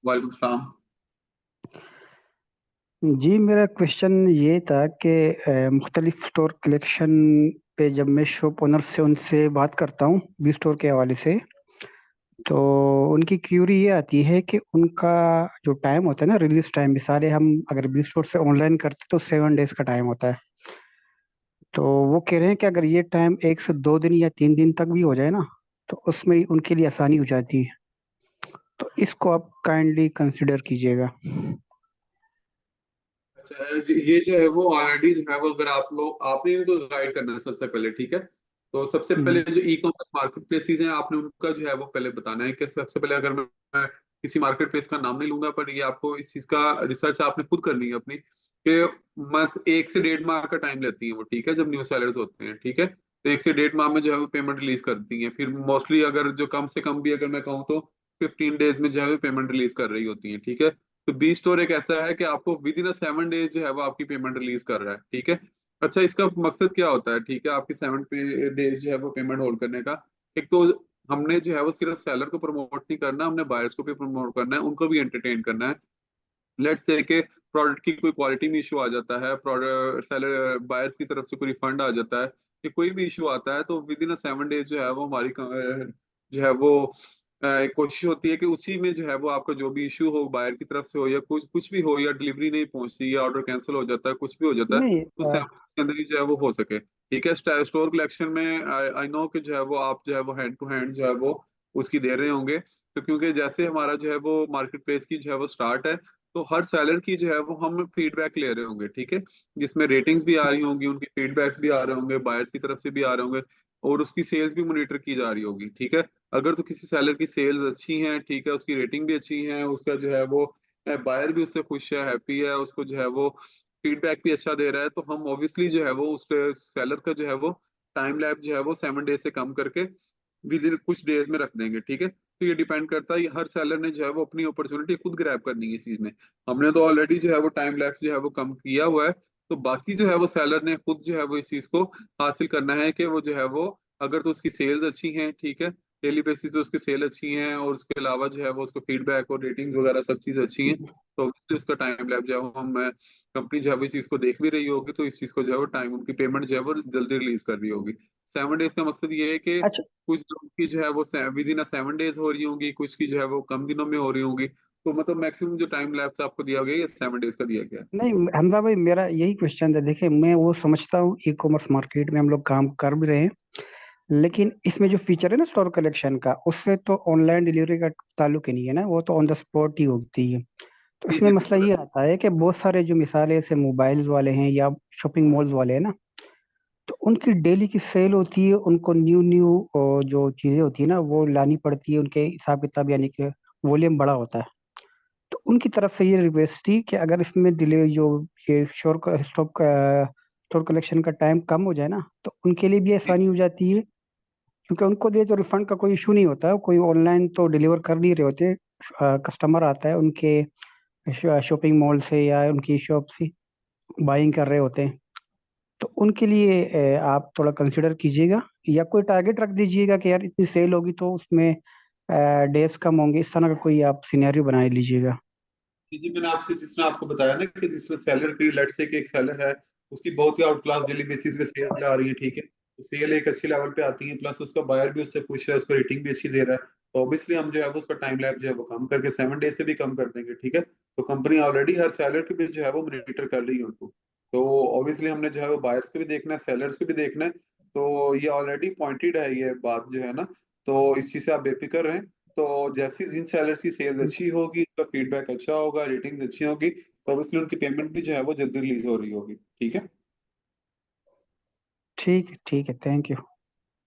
वालेकुम सलाम। जी, मेरा क्वेश्चन ये था कि मुख्तलिफ स्टोर कलेक्शन पे जब मैं शॉप ओनर से उनसे बात करता हूँ बी स्टोर के हवाले से, तो उनकी क्यूरी ये आती है कि उनका जो टाइम होता है ना, रिलीज टाइम, मिसाल है हम अगर बी स्टोर से ऑनलाइन करते तो 7 डेज का टाइम होता है। तो वो कह रहे हैं कि अगर ये टाइम 1 से 2 दिन या 3 दिन तक भी हो जाए ना, तो उसमें उनके लिए आसानी हो जाती है। तो इसको आप काइंडली कंसिडर कीजिएगा। अच्छा, ये जो है वो ऑलरेडी जो है वो, अगर आप लोग, आपने इनको गाइड करना है सबसे पहले, ठीक है। तो सबसे पहले जो ई कॉमर्स मार्केट प्लेसेस हैं, आपने उनका जो है वो पहले बताना है कि सबसे पहले, अगर मैं किसी मार्केट प्लेस का नाम नहीं लूंगा, पर ये आपको इस चीज का रिसर्च आपने खुद करनी है अपनी, कि मंथ 1 से 1.5 माह का टाइम लेती है वो, ठीक है, जब न्यू सेलर्स होते हैं, ठीक है। तो 1 से 1.5 माह में जो है वो पेमेंट रिलीज करती हैं। फिर मोस्टली अगर जो कम से कम भी अगर मैं कहूँ तो 15 डेज में जो है वो पेमेंट रिलीज कर रही होती है, ठीक है। तो बी स्टोर एक ऐसा है कि आपको विद इन 7 डेज जो है वो आपकी पेमेंट रिलीज कर रहा है, ठीक है। अच्छा, इसका मकसद क्या होता है, ठीक है, आपकी 7 डेज जो है वो पेमेंट होल्ड करने का। एक तो हमने जो है वो सिर्फ सेलर को प्रमोट नहीं करना, हमने बायर्स को भी प्रमोट करना है, उनको भी एंटरटेन करना है। लेट्स से के प्रोडक्ट की कोई क्वालिटी में इशू आ जाता है, प्रोडक्ट सेलर बायर्स की तरफ से कोई रिफंड आ जाता है, कि कोई भी इशू आता है, तो विद इन 7 डेज जो है वो हमारी जो है वो एक कोशिश होती है कि उसी में जो है वो आपका जो भी इशू हो, बायर की तरफ से हो या कुछ कुछ भी हो, या डिलीवरी नहीं पहुंचती, या ऑर्डर कैंसिल हो जाता है, कुछ भी हो जाता है, नहीं तो 7 डेज के अंदर ही जो है वो हो सके, ठीक है। स्टोर कलेक्शन में आई नो कि जो है वो आप जो है वो हैंड टू हैंड जो है वो उसकी दे रहे होंगे। तो क्योंकि जैसे हमारा जो है वो मार्केट प्लेस की जो है वो स्टार्ट है, तो हर सेलर की जो है वो हम फीडबैक ले रहे होंगे, ठीक है, जिसमें रेटिंग्स भी आ रही होंगी, उनकी फीडबैक्स भी आ रहे होंगे, बायर्स की तरफ से भी आ रहे होंगे, और उसकी सेल्स भी मॉनिटर की जा रही होगी, ठीक है। अगर तो किसी सेलर की सेल्स अच्छी हैं, ठीक है, उसकी रेटिंग भी अच्छी है, उसका जो है वो बायर भी उससे खुश है, हैप्पी है, उसको जो है वो फीडबैक भी अच्छा दे रहा है, तो हम ऑब्वियसली जो है वो उस सेलर का जो है वो टाइम लैप जो है वो 7 डेज से कम करके विद इन कुछ डेज में रख देंगे, ठीक है। तो ये डिपेंड करता है, हर सेलर ने जो है वो अपनी अपॉर्चुनिटी खुद ग्रैब करनी है इस चीज में। हमने तो ऑलरेडी जो है वो टाइम लैप्स जो है वो कम किया हुआ है, तो बाकी जो है वो सेलर ने खुद जो है वो इस चीज को हासिल करना है, कि वो जो है वो, अगर तो उसकी सेल्स अच्छी हैं, ठीक है, डेली बेसिस पे उसकी सेल अच्छी हैं, और उसके अलावा जो है वो उसको फीडबैक और रेटिंग्स वगैरह सब चीज अच्छी हैं, तो ऑब्वियसली उसका टाइम लैप जो है वो हम कंपनी जो है वो इस चीज को देख भी रही होगी, तो इस चीज को जो है वो टाइम, उनकी पेमेंट जो है वो जल्दी रिलीज कर रही होगी। 7 डेज का मकसद ये है कि अच्छा। कुछ लोगों की जो है वो विद इन 7 डेज हो रही होंगी, कुछ की जो है वो कम दिनों में हो रही होंगी, तो मतलब मैक्सिमम जो टाइम लैप्स आपको दिया गया है ये 7 डेज का दिया गया है। नहीं हमजा भाई, मेरा यही क्वेश्चन था। देखिए, मैं वो समझता हूँ ई कॉमर्स मार्केट में हम लोग काम कर भी रहे हैं, लेकिन इसमें जो फीचर है ना स्टोर कलेक्शन का, उससे तो ऑनलाइन डिलीवरी का ताल्लुक ही नहीं है ना, वो तो ऑन द स्पॉट ही होती है। तो जी इसमें जी मसला बिल्कुल। ये आता है कि बहुत सारे जो मिसालें से मोबाइल्स वाले हैं या शॉपिंग मॉल्स वाले हैं ना, तो उनकी डेली की सेल होती है, उनको न्यू न्यू जो चीजें होती है ना वो लानी पड़ती है, उनके हिसाब किताब यानी कि वॉल्यूम बड़ा होता है। तो उनकी तरफ से ये रिक्वेस्ट थी कि अगर इसमें डिले जो ये स्टोर कलेक्शन का टाइम कम हो जाए ना, तो उनके लिए भी जी आसानी हो जाती है, क्योंकि उनको दे तो रिफंड का कोई इशू नहीं होता है, कोई ऑनलाइन तो डिलीवर कर नहीं रहे होते। कस्टमर आता है उनके शॉपिंग मॉल से या उनकी शॉप से बाइंग कर रहे होते हैं, तो उनके लिए आप थोड़ा कंसिडर कीजिएगा, या कोई टारगेट रख दीजिएगा कि यार इतनी सेल होगी तो उसमें डेज कम होंगे, इस तरह का कोई आप सिनेरियो बना लीजिएगा। जी जी, मैंने आपसे जिसमें आपको बताया ना कि जिसमें सेलर की, लेट से कि एक सेलर है, उसकी बहुत ही आउट क्लास डेली बेसिस पे सेल आ रही है, ठीक है, तो सेल एक अच्छी लेवल पे आती है, प्लस उसका बायर भी उससे खुश है, उसको रेटिंग भी अच्छी दे रहा है, तो ऑब्वियसली हम जो है वो उसका टाइम लैप जो है वो कम करके 7 डेज से भी कम कर देंगे, ठीक है। तो कंपनी ऑलरेडी हर सेलर के भी जो है वो मॉनिटर कर रही है उनको, तो ऑब्वियसली हमने जो है वो बायर्स को भी देखना है, सेलर्स को भी देखना है, तो ये ऑलरेडी पॉइंटेड है ये बात जो है ना, तो इस चीज से आप बेफिक्र रहें। तो जैसी जिन सेलर्स की सेल्स अच्छी होगी, उनका फीडबैक अच्छा होगा, रेटिंग्स अच्छी होगी, तो ऑब्वियसली उनकी पेमेंट भी जो है वो जल्दी रिलीज हो रही होगी, ठीक है। ठीक है, थैंक यू।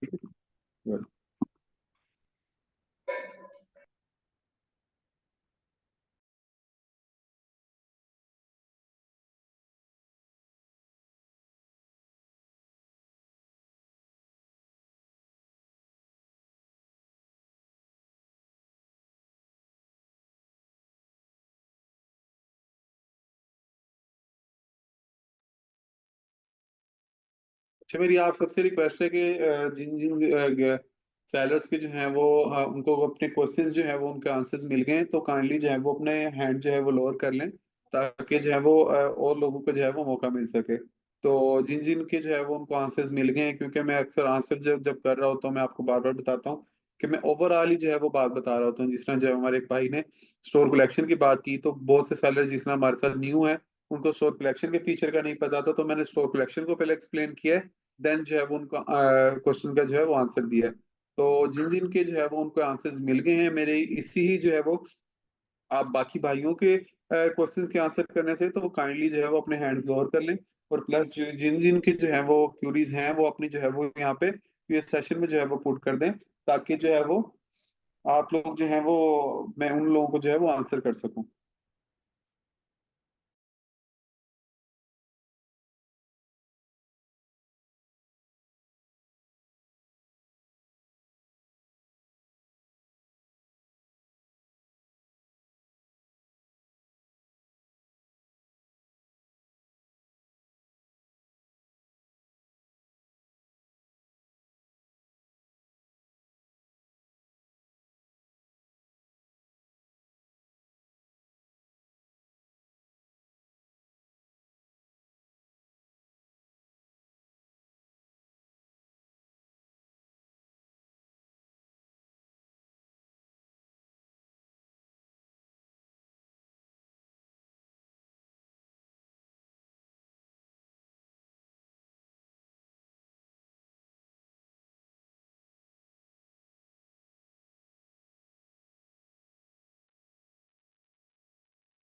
Good. अच्छा, मेरी आप सबसे रिक्वेस्ट है कि जिन जिन सेलर्स के जो हैं वो उनको अपने क्वेश्चंस जो है वो उनके आंसर्स मिल गए हैं, तो काइंडली जो है वो अपने हैंड जो है वो लोअर कर लें, ताकि जो है वो और लोगों को जो है वो मौका मिल सके। तो जिन जिन के जो है वो उनको आंसर्स मिल गए हैं, क्योंकि मैं अक्सर आंसर जब जब कर रहा होता हूँ, मैं आपको बार बार बताता हूँ कि मैं ओवरऑल ही जो है वो बात बता रहा होता हूँ। जिस तरह जो हमारे एक भाई ने स्टोर कलेक्शन की बात की, तो बहुत से सेलर जिस तरह हमारे साथ न्यू है, उनको स्टोर कलेक्शन के फीचर का नहीं पता था, तो मैंने स्टोर कलेक्शन को पहले एक्सप्लेन किया, देन जो है वो उनका क्वेश्चन का जो है वो आंसर दिया है। तो जिन जिन के जो है वो उनको आंसर्स मिल गए हैं, मेरे इसी ही जो है वो आप बाकी भाइयों के क्वेश्चंस के आंसर करने से तो काइंडली जो है वो अपने हैंड्स लोअर कर लें, और प्लस जिन जिन की जो है वो क्यूरीज हैं वो अपनी जो है वो यहाँ पे ये सेशन में जो है वो पुट कर दें, ताकि जो है वो आप लोग जो है वो मैं उन लोगों को जो है वो आंसर कर सकूं।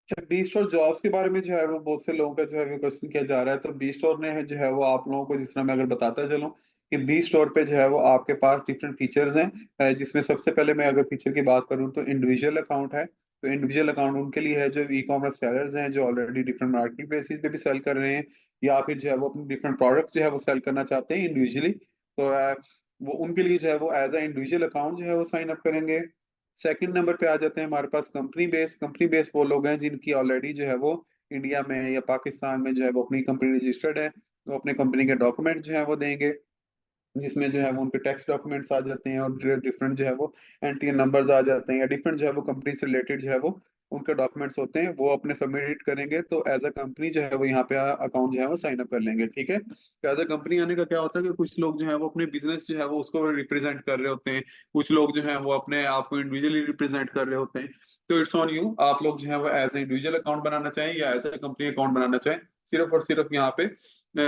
अच्छा, बी स्टोर जॉब्स के बारे में जो है वो बहुत से लोगों का जो है वो क्वेश्चन किया जा रहा है। तो बी स्टोर ने जो है वो आप लोगों को जिस तरह मैं अगर बताता चलूं कि बी स्टोर पे जो है वो आपके पास डिफरेंट फीचर्स हैं, जिसमें सबसे पहले मैं अगर फीचर की बात करूं तो इंडिविजुअल अकाउंट है। तो इंडिविजुअल अकाउंट उनके लिए है जो ई कॉमर्स सेलर्स हैं, जो ऑलरेडी डिफरेंट मार्केट प्लेसेस पे भी सेल कर रहे हैं, या फिर जो है वो अपने डिफरेंट प्रोडक्ट जो है वो सेल करना चाहते हैं इंडिविजुअली। तो वो उनके लिए जो है वो एज अ इंडिविजुअल अकाउंट जो है वो साइन अप करेंगे। सेकंड नंबर पे आ जाते हैं हमारे पास कंपनी बेस। कंपनी बेस वो लोग हैं जिनकी ऑलरेडी जो है वो इंडिया में या पाकिस्तान में जो है वो अपनी कंपनी रजिस्टर्ड है, तो अपने कंपनी के डॉक्यूमेंट जो है वो देंगे, जिसमें जो है वो उनके टैक्स डॉक्यूमेंट्स आ जाते हैं, और डिफरेंट जो है वो एंट्री नंबर्स आ जाते हैं, या डिफरेंट जो है वो कंपनी से रिलेटेड जो है वो उनके डॉक्यूमेंट्स होते हैं, वो अपने सबमिट करेंगे तो एज अ कंपनी जो है वो यहाँ पे अकाउंट जो है वो साइन अप कर लेंगे। ठीक है, तो एज अ कंपनी आने का क्या होता है कि कुछ लोग जो है वो अपने बिजनेस जो है वो उसको रिप्रेजेंट कर रहे होते हैं, कुछ लोग जो है वो अपने आप को इंडिविजुअली रिप्रेजेंट कर रहे होते हैं। तो इट्स ऑन यू, आप लोग जो है वो एज ए इंडिविजुअल अकाउंट बनाना चाहें या एज ए कंपनी अकाउंट बनाना चाहें। सिर्फ और सिर्फ यहाँ पे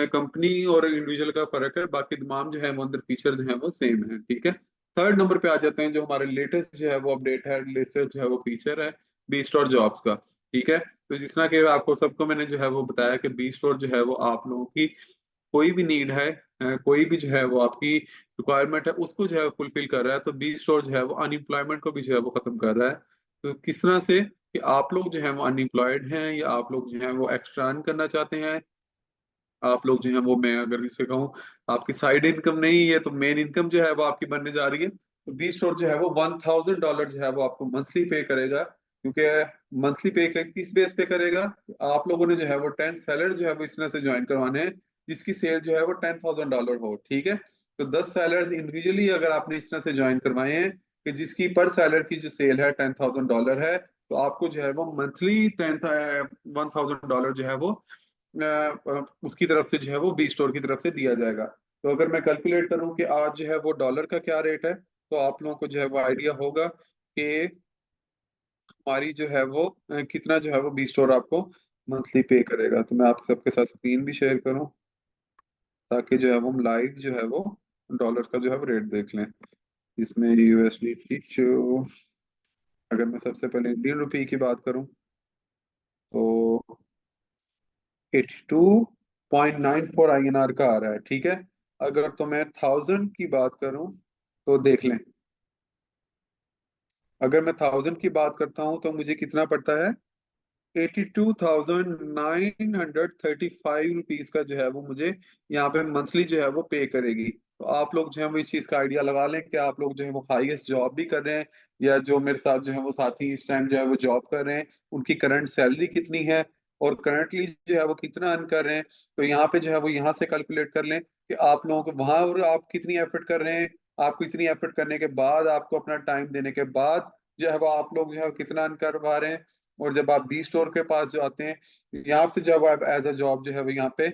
कंपनी और इंडिविजुअल का फर्क है, बाकी तमाम जो है वो अंदर फीचर जो है वो सेम है। ठीक है, थर्ड नंबर पे आ जाते हैं जो हमारे लेटेस्ट जो है वो अपडेट है, लेटेस्ट जो है वो फीचर है बी स्टोर जॉब्स का। ठीक है, तो जिस तरह के आपको सबको मैंने जो है वो बताया कि बी स्टोर जो है वो आप लोगों की कोई भी नीड है, कोई भी जो है वो आपकी रिक्वायरमेंट है उसको जो है फुलफिल कर रहा है। तो बी स्टोर जो है वो अनएम्प्लॉयमेंट को भी जो है वो खत्म कर रहा है। तो किस तरह से कि आप लोग जो है वो अनएम्प्लॉयड हैं, या आप लोग जो है वो एक्स्ट्रा अर्न करना चाहते हैं, आप लोग जो है वो, मैं अगर इसे कहूँ आपकी साइड इनकम नहीं है तो मेन इनकम जो है वो आपकी बनने जा रही है, तो बी स्टोर जो है वो $1000 जो है वो आपको मंथली पे करेगा। क्योंकि मंथली पे किस बेस पे करेगा, आप लोगों ने जो है वो 10 सेलर जो है वो इस तरह से ज्वाइन करवाने हैं जिसकी सेल जो है वो $10,000 हो। ठीक है, तो 10 सेलर्स इंडिविजुअली अगर आपने इस तरह से ज्वाइन करवाए हैं कि जिसकी पर सेलर की जो सेल है $10,000 है, तो आपको जो है वो मंथली $1000 जो है वो उसकी तरफ से जो है वो बी स्टोर की तरफ से दिया जाएगा। तो अगर मैं कैलकुलेट करूं कि आज जो है वो डॉलर का क्या रेट है, तो आप लोगों को जो है वो आइडिया होगा कि हमारी जो है वो कितना जो है वो बी स्टोर आपको मंथली पे करेगा। तो मैं आप सबके साथ स्क्रीन भी शेयर करूं ताकि जो है वो हम लाइव जो है वो डॉलर का जो है वो रेट देख लें। इसमें यूएसडी जो, अगर मैं सबसे पहले इंडियन रुपी की बात करूं तो 82.94 INR का आ रहा है। ठीक है, अगर तो मैं 1000 की बात करूं तो देख लें, अगर मैं 1000 की बात करता हूं तो मुझे कितना पड़ता है, 82,935 का जो है वो मुझे यहाँ पे मंथली जो है वो पे करेगी। तो आप लोग जो है वो इस चीज का आइडिया लगा लें कि आप लोग जो है वो हाईएस्ट जॉब भी कर रहे हैं, या जो मेरे साथ जो है वो साथी इस टाइम जो है वो जॉब कर रहे हैं, उनकी करंट सैलरी कितनी है और करंटली जो है वो कितना अर्न कर रहे हैं। तो यहाँ पे जो है वो यहाँ से कैलकुलेट कर लें कि आप लोगों को वहां और आप कितनी एफर्ट कर रहे हैं, आपको इतनी एफर्ट करने के बाद, आपको अपना टाइम देने के बाद जो है वो आप लोग जो है वो कितना अर्न कर पा रहे हैं। और जब आप बी स्टोर के पास जो आते हैं, यहाँ से जब आप एज अ जॉब जो है वो यहाँ पे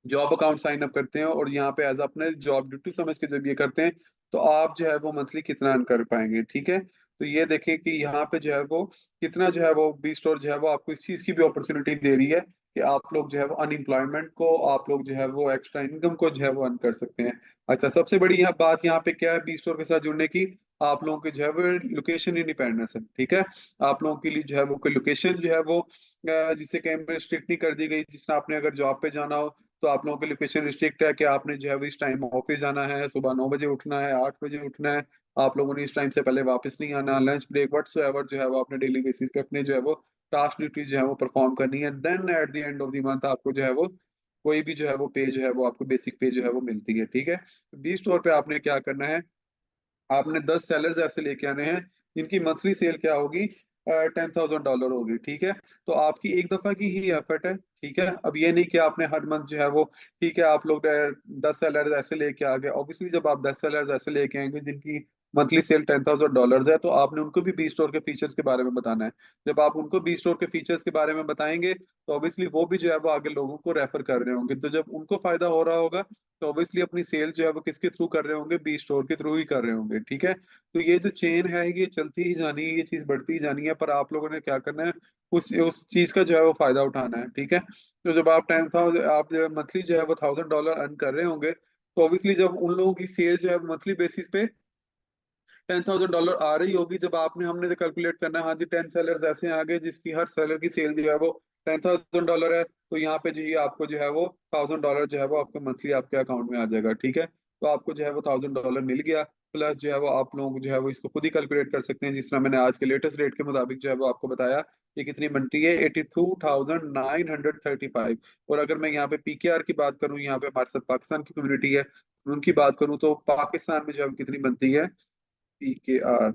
जॉब अकाउंट साइन अप करते हैं और यहाँ पे एज अपने जॉब ड्यूटी समझ के जब ये करते हैं, तो आप जो है वो मंथली कितना अर्न कर पाएंगे। ठीक है, तो ये देखें कि यहाँ पे जो है वो कितना जो है वो बी स्टोर जो है वो आपको इस चीज की भी अपॉर्चुनिटी दे रही है कि आप लोग जो है वो अनएम्प्लॉयमेंट को, आप लोग जो है वो एक्स्ट्रा इनकम को जो है वो अर्न कर सकते हैं। अच्छा, सबसे बड़ी यहाँ बात यहाँ पे क्या है बी स्टोर के साथ जुड़ने की, आप लोगों की जो है वो लोकेशन इंडिपेंडेंस है, ठीक है। आप लोगों के लिए जो है वो कोई लोकेशन जो है वो जिससे कहीं पे रिस्ट्रिक्ट नहीं कर दी गई। जिससे आपने अगर जॉब पे जाना हो तो आप लोगों की लोकेशन रिस्ट्रिक्ट है कि आपने जो है वो इस टाइम ऑफिस जाना है, सुबह 9 बजे उठना है, 8 बजे उठना है, आप लोगों ने इस टाइम से पहले वापस नहीं आना, लंच ब्रेक व्हाटसोएवर जो है वो आपने डेली बेसिस पे अपने जो है वो टास्क ड्यूटीज जो है वो परफॉर्म करनी है। Then at the end of the month आपको जो है वो कोई भी जो है वो पे जो है वो आपको बेसिक पे जो है वो मिलती है, ठीक है। बी स्टोर पे आपने क्या करना है, आपने 10 सेलर्स ऐसे लेके आने हैं जिनकी मंथली सेल क्या होगी, $10,000 होगी, ठीक है। तो आपकी एक दफा की ही एफर्ट है, ठीक है। अब ये नहीं कि आपने हर मंथ जो है वो, ठीक है, आप लोग 10 सेलर्स ऐसे लेके आ गए। ऑब्वियसली जब आप 10 सेलर्स ऐसे लेके आएंगे जिनकी मंथली सेल $10,000 है, तो आपने उनको भी बी स्टोर के फीचर्स के बारे में बताना है। जब आप उनको बी स्टोर के फीचर्स के बारे में बताएंगे तो ऑब्वियसली वो भी जो है वो आगे लोगों को रेफर कर रहे होंगे। तो जब उनको फायदा हो रहा होगा तो ऑब्वियसली अपनी सेल जो है वो किसके थ्रू कर रहे होंगे, बी स्टोर के थ्रू ही कर रहे होंगे, ठीक है। तो ये जो चेन है ये चलती ही जानी है, ये चीज बढ़ती ही जानी है, पर आप लोगों ने क्या करना है, उस चीज का जो है वो फायदा उठाना है, ठीक है। तो जब आप 10,000 आप जो मंथली जो है वो $1,000 अर्न कर रहे होंगे तो ऑब्वियसली जब उन लोगों की सेल जो है मंथली बेसिस पे $10,000 आ रही होगी, जब आपने हमने तो कैलकुलेट करना है, हाँ जी 10 सेलर्स ऐसे आ गए जिसकी हर सेलर की सेल जो है वो $10,000 है, तो यहाँ पे जो है आपको जो है वो $1,000 जो है वो आपके मंथली आपके अकाउंट में आ जाएगा, ठीक है। तो आपको जो है वो $1,000 मिल गया, प्लस जो है वो आप लोगों को जो है वो इसको खुद ही कैलकुलेट कर सकते हैं, जिस तरह मैंने आज के लेटेस्ट रेट के मुताबिक जो है वो आपको बताया ये कितनी बनती है, 82,935। और अगर मैं यहाँ पे पीकेआर की बात करूँ, यहाँ पे हमारे साथ पाकिस्तान की कम्युनिटी है, उनकी बात करूँ तो पाकिस्तान में जो है कितनी बनती है PKR,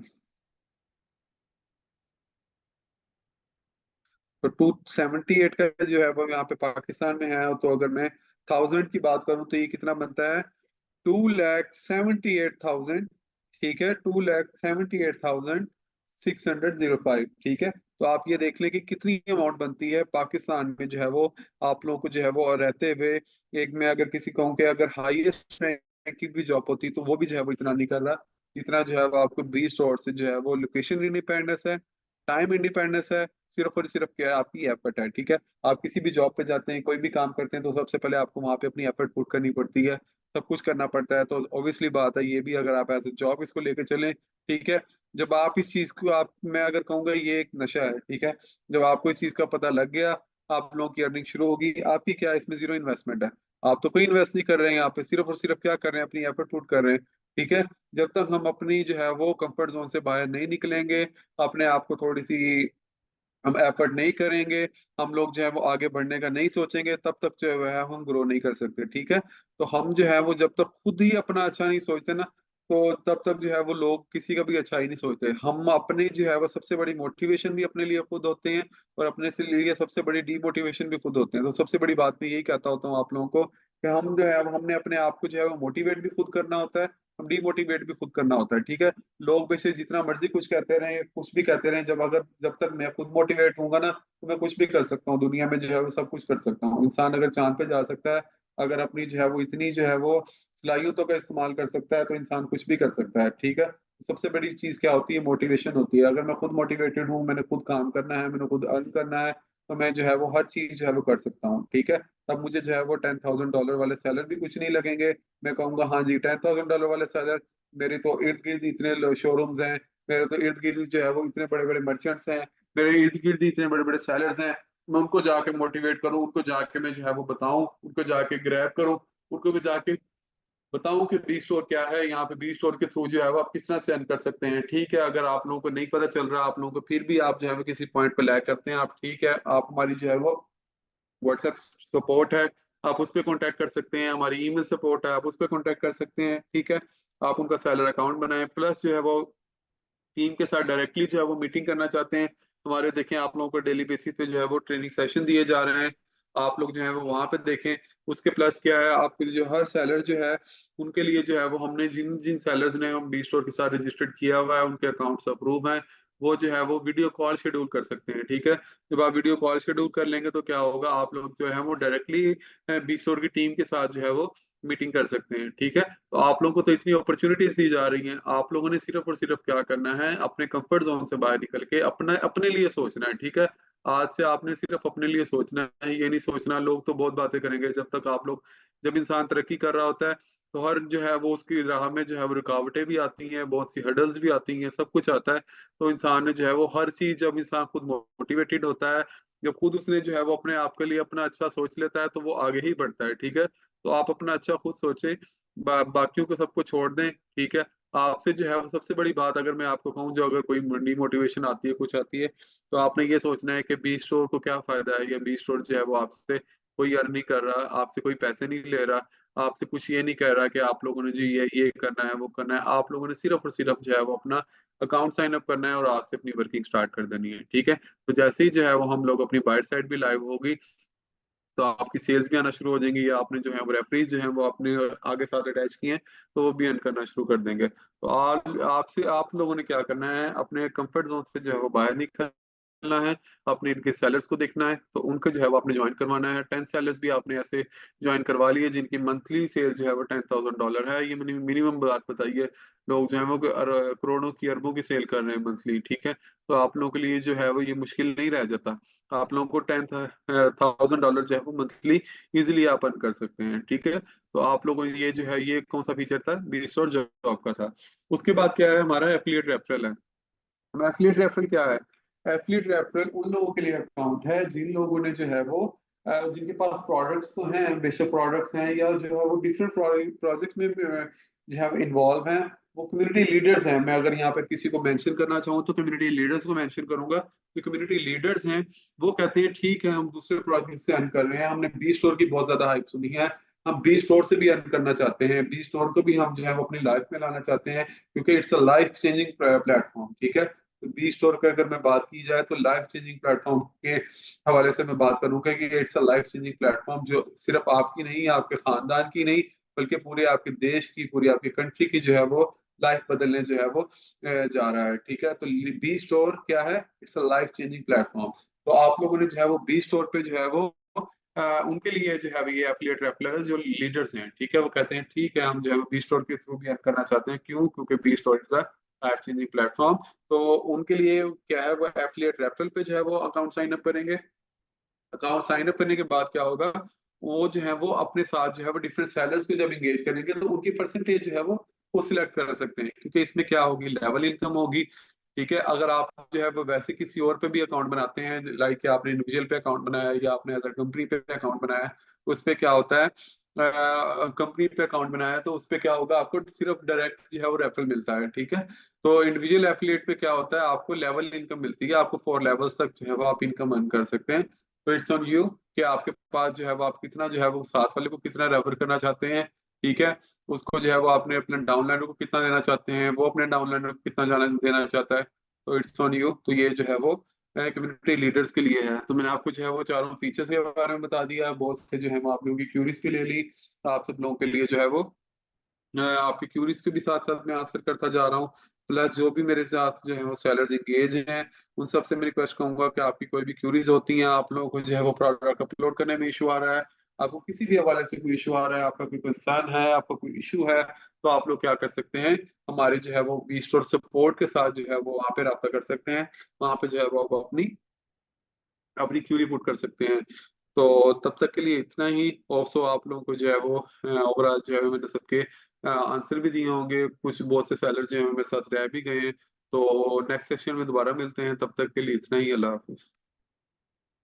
तो 278 का जो है वो यहाँ पे पाकिस्तान में है। तो अगर मैं 1000 की बात करूं तो ये कितना बनता है, 2,78,000, ठीक है, 2,78,605, ठीक है। तो आप ये देख लें कि कितनी अमाउंट बनती है पाकिस्तान में जो है वो आप लोगों को जो है वो रहते हुए। एक मैं अगर किसी कहूँ कि अगर हाईएस्ट रैंक की भी जॉब होती तो वो भी जो है वो इतना नहीं कर रहा जितना जो है वो आपको बी स्टोर से जो है वो लोकेशन इंडिपेंडेंस है, टाइम इंडिपेंडेंस है, सिर्फ और सिर्फ क्या है, आपकी एफर्ट है, ठीक है। आप किसी भी जॉब पे जाते हैं, कोई भी काम करते हैं तो सबसे पहले आपको वहां पे अपनी एफर्ट पुट करनी पड़ती है, सब कुछ करना पड़ता है। तो ऑब्वियसली बात है ये भी, अगर आप एज ए जॉब इसको लेके चलें, ठीक है। जब आप इस चीज को, आप मैं अगर कहूंगा ये एक नशा है, ठीक है। जब आपको इस चीज का पता लग गया, आप लोगों की अर्निंग शुरू होगी, आपकी क्या है, इसमें जीरो इन्वेस्टमेंट है, आप तो कोई इन्वेस्ट नहीं कर रहे हैं यहाँ पे, सिर्फ और सिर्फ क्या कर रहे हैं, अपनी एफर्ट पुट कर रहे हैं, ठीक है। जब तक हम अपनी जो है वो कंफर्ट जोन से बाहर नहीं निकलेंगे, अपने आप को थोड़ी सी हम एफर्ट नहीं करेंगे, हम लोग जो है वो आगे बढ़ने का नहीं सोचेंगे, तब तक जो है हम ग्रो नहीं कर सकते, ठीक है। तो हम जो है वो जब तक खुद ही अपना अच्छा नहीं सोचते ना, तो तब तक जो है वो लोग किसी का भी अच्छा ही नहीं सोचते। हम अपने जो है वो सबसे बड़ी मोटिवेशन भी अपने लिए खुद होते हैं और अपने से लिए सबसे बड़ी डीमोटिवेशन भी खुद होते हैं। तो सबसे बड़ी बात मैं यही कहता होता हूँ आप लोगों को कि हम जो है हमने अपने आप को जो है वो मोटिवेट भी खुद करना होता है, हम डीमोटिवेट भी खुद करना होता है, ठीक है। लोग वैसे जितना मर्जी कुछ कहते रहे, कुछ भी कहते रहे, जब तक मैं खुद मोटिवेट हूंगा ना तो मैं कुछ भी कर सकता हूँ दुनिया में, जो है वो सब कुछ कर सकता हूँ। इंसान अगर चांद पे जा सकता है, अगर अपनी जो है वो इतनी जो है वो सलाहियतों का इस्तेमाल कर सकता है, तो इंसान कुछ भी कर सकता है, ठीक है। सबसे बड़ी चीज क्या होती है, मोटिवेशन होती है। अगर मैं खुद मोटिवेटेड हूँ, मैंने खुद काम करना है, मैंने खुद अर्न करना है, तो मैं जो है वो हर चीज जो है वो कर सकता हूँ, ठीक है। तब मुझे जो है वो $10,000 वाले सैलर भी कुछ नहीं लगेंगे। मैं कहूंगा हाँ जी $10,000 वाले सैलर, मेरे तो इर्द गिर्द इतने शोरूम्स हैं, मेरे तो इर्द गिर्द जो है वो इतने बड़े बड़े मर्चेंट्स हैं, मेरे इर्द गिर्द इतने बड़े बड़े सेलर्स हैं, मैं उनको जाके मोटिवेट करूँ, उनको जाके मैं जो है वो बताऊं, उनको जाके ग्रैब करूँ, उनको भी जाके बताऊं कि बी स्टोर क्या है, यहाँ पे बी स्टोर के थ्रू जो है वो आप किस तरह से अर्न कर सकते हैं, ठीक है। अगर आप लोगों को नहीं पता चल रहा, आप लोगों को फिर भी आप जो है वो किसी पॉइंट पे लैग करते हैं, आप ठीक है, आप हमारी जो है वो व्हाट्सएप सपोर्ट है, आप उस पर कॉन्टैक्ट कर सकते हैं, हमारी ईमेल सपोर्ट है, आप उस पर कॉन्टैक्ट कर सकते हैं, ठीक है। आप उनका सैलर अकाउंट बनाएं, प्लस जो है वो टीम के साथ डायरेक्टली जो है वो मीटिंग करना चाहते हैं, हमारे देखें आप लोगों को डेली बेसिस पे जो है वो ट्रेनिंग सेशन दिए जा रहे हैं, आप लोग जो है वो वहां पे देखें। उसके प्लस क्या है, आपके जो हर सेलर जो है उनके लिए जो है वो हमने जिन जिन सेलर्स ने हम बी स्टोर के साथ रजिस्टर्ड किया हुआ है, उनके अकाउंट्स अप्रूव हैं, वो जो है वो वीडियो कॉल शेड्यूल कर सकते हैं, ठीक है। जब आप वीडियो कॉल शेड्यूल कर लेंगे तो क्या होगा, आप लोग जो है वो डायरेक्टली बी स्टोर की टीम के साथ जो है वो मीटिंग कर सकते हैं, ठीक है। तो आप लोगों को तो इतनी अपॉर्चुनिटीज दी जा रही हैं, आप लोगों ने सिर्फ और सिर्फ क्या करना है, अपने कंफर्ट जोन से बाहर निकल के अपना अपने लिए सोचना है, ठीक है। आज से आपने सिर्फ अपने लिए सोचना है, ये नहीं सोचना लोग तो बहुत बातें करेंगे। जब इंसान तरक्की कर रहा होता है तो हर जो है वो उसकी राह में जो है वो रुकावटें भी आती हैं, बहुत सी हर्डल्स भी आती हैं, सब कुछ आता है। तो इंसान ने जो है वो हर चीज, जब इंसान खुद मोटिवेटेड होता है, जब खुद उसने जो है वो अपने आप के लिए अपना अच्छा सोच लेता है, तो वो आगे ही बढ़ता है। ठीक है, तो आप अपना अच्छा खुद सोचें, बाकियों को सबको छोड़ दें। ठीक है, आपसे जो है वो सबसे बड़ी बात अगर मैं आपको कहूँ, जो अगर कोई डिमोटिवेशन आती है, कुछ आती है, तो आपने ये सोचना है कि बी स्टोर को क्या फायदा है, या बी स्टोर जो है वो आपसे कोई अर्न नहीं कर रहा, आपसे कोई पैसे नहीं ले रहा, आपसे कुछ ये नहीं कह रहा कि आप लोगों ने जी ये करना है, वो करना है। आप लोगों ने सिर्फ और सिर्फ जो है वो अपना अकाउंट साइन अप करना है और आज से अपनी वर्किंग स्टार्ट कर देनी है। ठीक है, तो जैसे ही जो है वो हम लोग अपनी बायर साइड भी लाइव होगी, तो आपकी सेल्स भी आना शुरू हो जाएंगी, या आपने जो है वो रेफरीज जो है वो अपने आगे साथ अटैच किए हैं, तो वो भी अर्न करना शुरू कर देंगे। तो आपसे आप लोगों ने क्या करना है, अपने कंफर्ट जोन से जो है वो बाहर निकलना है, अपने इनके सेलर्स को देखना है, तो उनको जो है वो आपने ज्वाइन करवाना है। 10 सेलर्स भी आपने ऐसे ज्वाइन करवा लिए जिनकी मंथली सेल जो है वो $10,000 है। ये मिनिमम बात बताइए, लोग जो है वो करोड़ों की, अरबों की सेल कर रहे हैं मंथली। ठीक है, तो आप लोगों के लिए जो है वो ये मुश्किल नहीं रह जाता। आप लोगों को $10,000 जो है वो मंथली इजिली आप अर्न कर सकते हैं। ठीक है, तो आप लोगों ने ये जो है, ये कौन सा फीचर था, बीस और जॉब का था। उसके बाद क्या है, हमारा एफिलिएट रेफरल है। एफिलिएट रेफरल क्या है? एफिलिएट रेफरल उन लोगों के लिए अकाउंट है जिन लोगों ने जो है वो जिनके पास प्रोडक्ट्स तो हैं, बेशक प्रोडक्ट्स हैं, या जो है वो डिफरेंट प्रोजेक्ट्स में जो है इन्वॉल्व हैं, वो कम्युनिटी लीडर्स हैं। मैं अगर यहाँ पे किसी को मेंशन करना चाहूँ तो कम्युनिटी लीडर्स को मेंशन करूंगा। जो कम्युनिटी लीडर्स हैं वो कहते हैं ठीक है, हम दूसरे प्रोजेक्ट से अर्न कर रहे हैं, हमने बी स्टोर की बहुत ज्यादा हाइप सुनी है, हम बी स्टोर से भी अर्न करना चाहते हैं, बी स्टोर को भी हम जो है वो अपनी लाइफ में लाना चाहते हैं, क्योंकि it's a life changing platform. ठीक है, तो बी स्टोर का अगर मैं बात की जाए तो लाइफ चेंजिंग प्लेटफॉर्म के हवाले से मैं बात करूंगा कि it's a life changing platform, जो सिर्फ आपकी नहीं, आपके खानदान की नहीं, बल्कि पूरे आपके देश की, पूरी आपकी कंट्री की जो है वो लाइफ बदलने जो है वो जा रहा है। ठीक है, तो बी स्टोर क्या है, it's a life changing platform. तो आप लोगों ने जो है वो बी स्टोर पे जो है वो उनके लिए जो है ये एफिलिएट रेफरल जो लीडर्स हैं, ठीक है, वो कहते हैं ठीक है, हम जो है बी स्टोर के थ्रू भी अर्न करना चाहते हैं। क्यों? क्योंकि B store is a life changing platform. तो उनके लिए क्या है, वो एफिलिएट रेफरल पे जो है वो अकाउंट साइन अप करेंगे। अकाउंट साइन अप करने के बाद क्या होगा, वो जो है वो अपने साथ जो है वो डिफरेंट सेलर्स को जब एंगेज करेंगे, तो उनकी परसेंटेज जो है वो सिलेक्ट कर सकते हैं, क्योंकि इसमें क्या होगी, लेवल इनकम होगी। ठीक है, अगर आप जो है वो वैसे किसी और पे भी अकाउंट बनाते हैं, लाइक कि आपने इंडिविजुअल पे अकाउंट बनाया या आपने एज अ कंपनी पे अकाउंट बनाया, उस पे क्या होता है, कंपनी पे अकाउंट बनाया तो उस पे क्या होगा, आपको सिर्फ डायरेक्ट जो है वो रेफरल मिलता है। ठीक है, तो इंडिविजुअल एफिलिएट पे क्या होता है, आपको लेवल इनकम मिलती है, आपको 4 लेवल्स तक जो है वो आप इनकम अर्न कर सकते हैं। तो इट्स ऑन यू कि आपके पास जो है वो आप कितना जो है वो साथ वाले को कितना रेफर करना चाहते हैं। ठीक है, उसको जो है वो आपने अपने डाउनलाइनर को कितना देना चाहते हैं, वो अपने डाउनलाइनर को कितना जाना देना चाहता है। तो इट्स ऑन यू। तो ये जो है वो कम्युनिटी लीडर्स के लिए है। तो मैंने आपको जो है वो चारों फीचर्स के बारे में बता दिया, बहुत से जो है वो आप लोगों की क्यूरीज भी ले ली। तो आप सब लोगों के लिए जो है वो आपकी क्यूरीज के भी साथ साथ मैं आंसर करता जा रहा हूँ। प्लस जो भी मेरे साथ जो है वो सेलर्स इंगेज हैं, उन सबसे मैं रिक्वेस्ट करूंगा कि आपकी कोई भी क्यूरीज होती हैं, आप लोगों को जो है वो प्रोडक्ट अपलोड करने में इशू आ रहा है, आपको किसी भी हवाले से कोई इशू आ रहा है, आपका कोई कंसर्न है, आपका कोई इशू है, तो आप लोग क्या कर सकते हैं, हमारे जो है वो बी स्टोर सपोर्ट के साथ जो है वो वहाँ पे रब्ता कर सकते हैं। वहाँ पे जो है वो आप अपनी अपनी क्यूरी पुट कर सकते हैं। तो तब तक के लिए इतना ही। ऑल्सो आप लोगों को जो है वो ओवरऑल जो है मैंने सबके आंसर भी दिए होंगे, कुछ बहुत से सेलर जो है मेरे साथ रह भी गए हैं। तो नेक्स्ट सेशन में दोबारा मिलते हैं, तब तक के लिए इतना ही। अल्लाह हाफिज।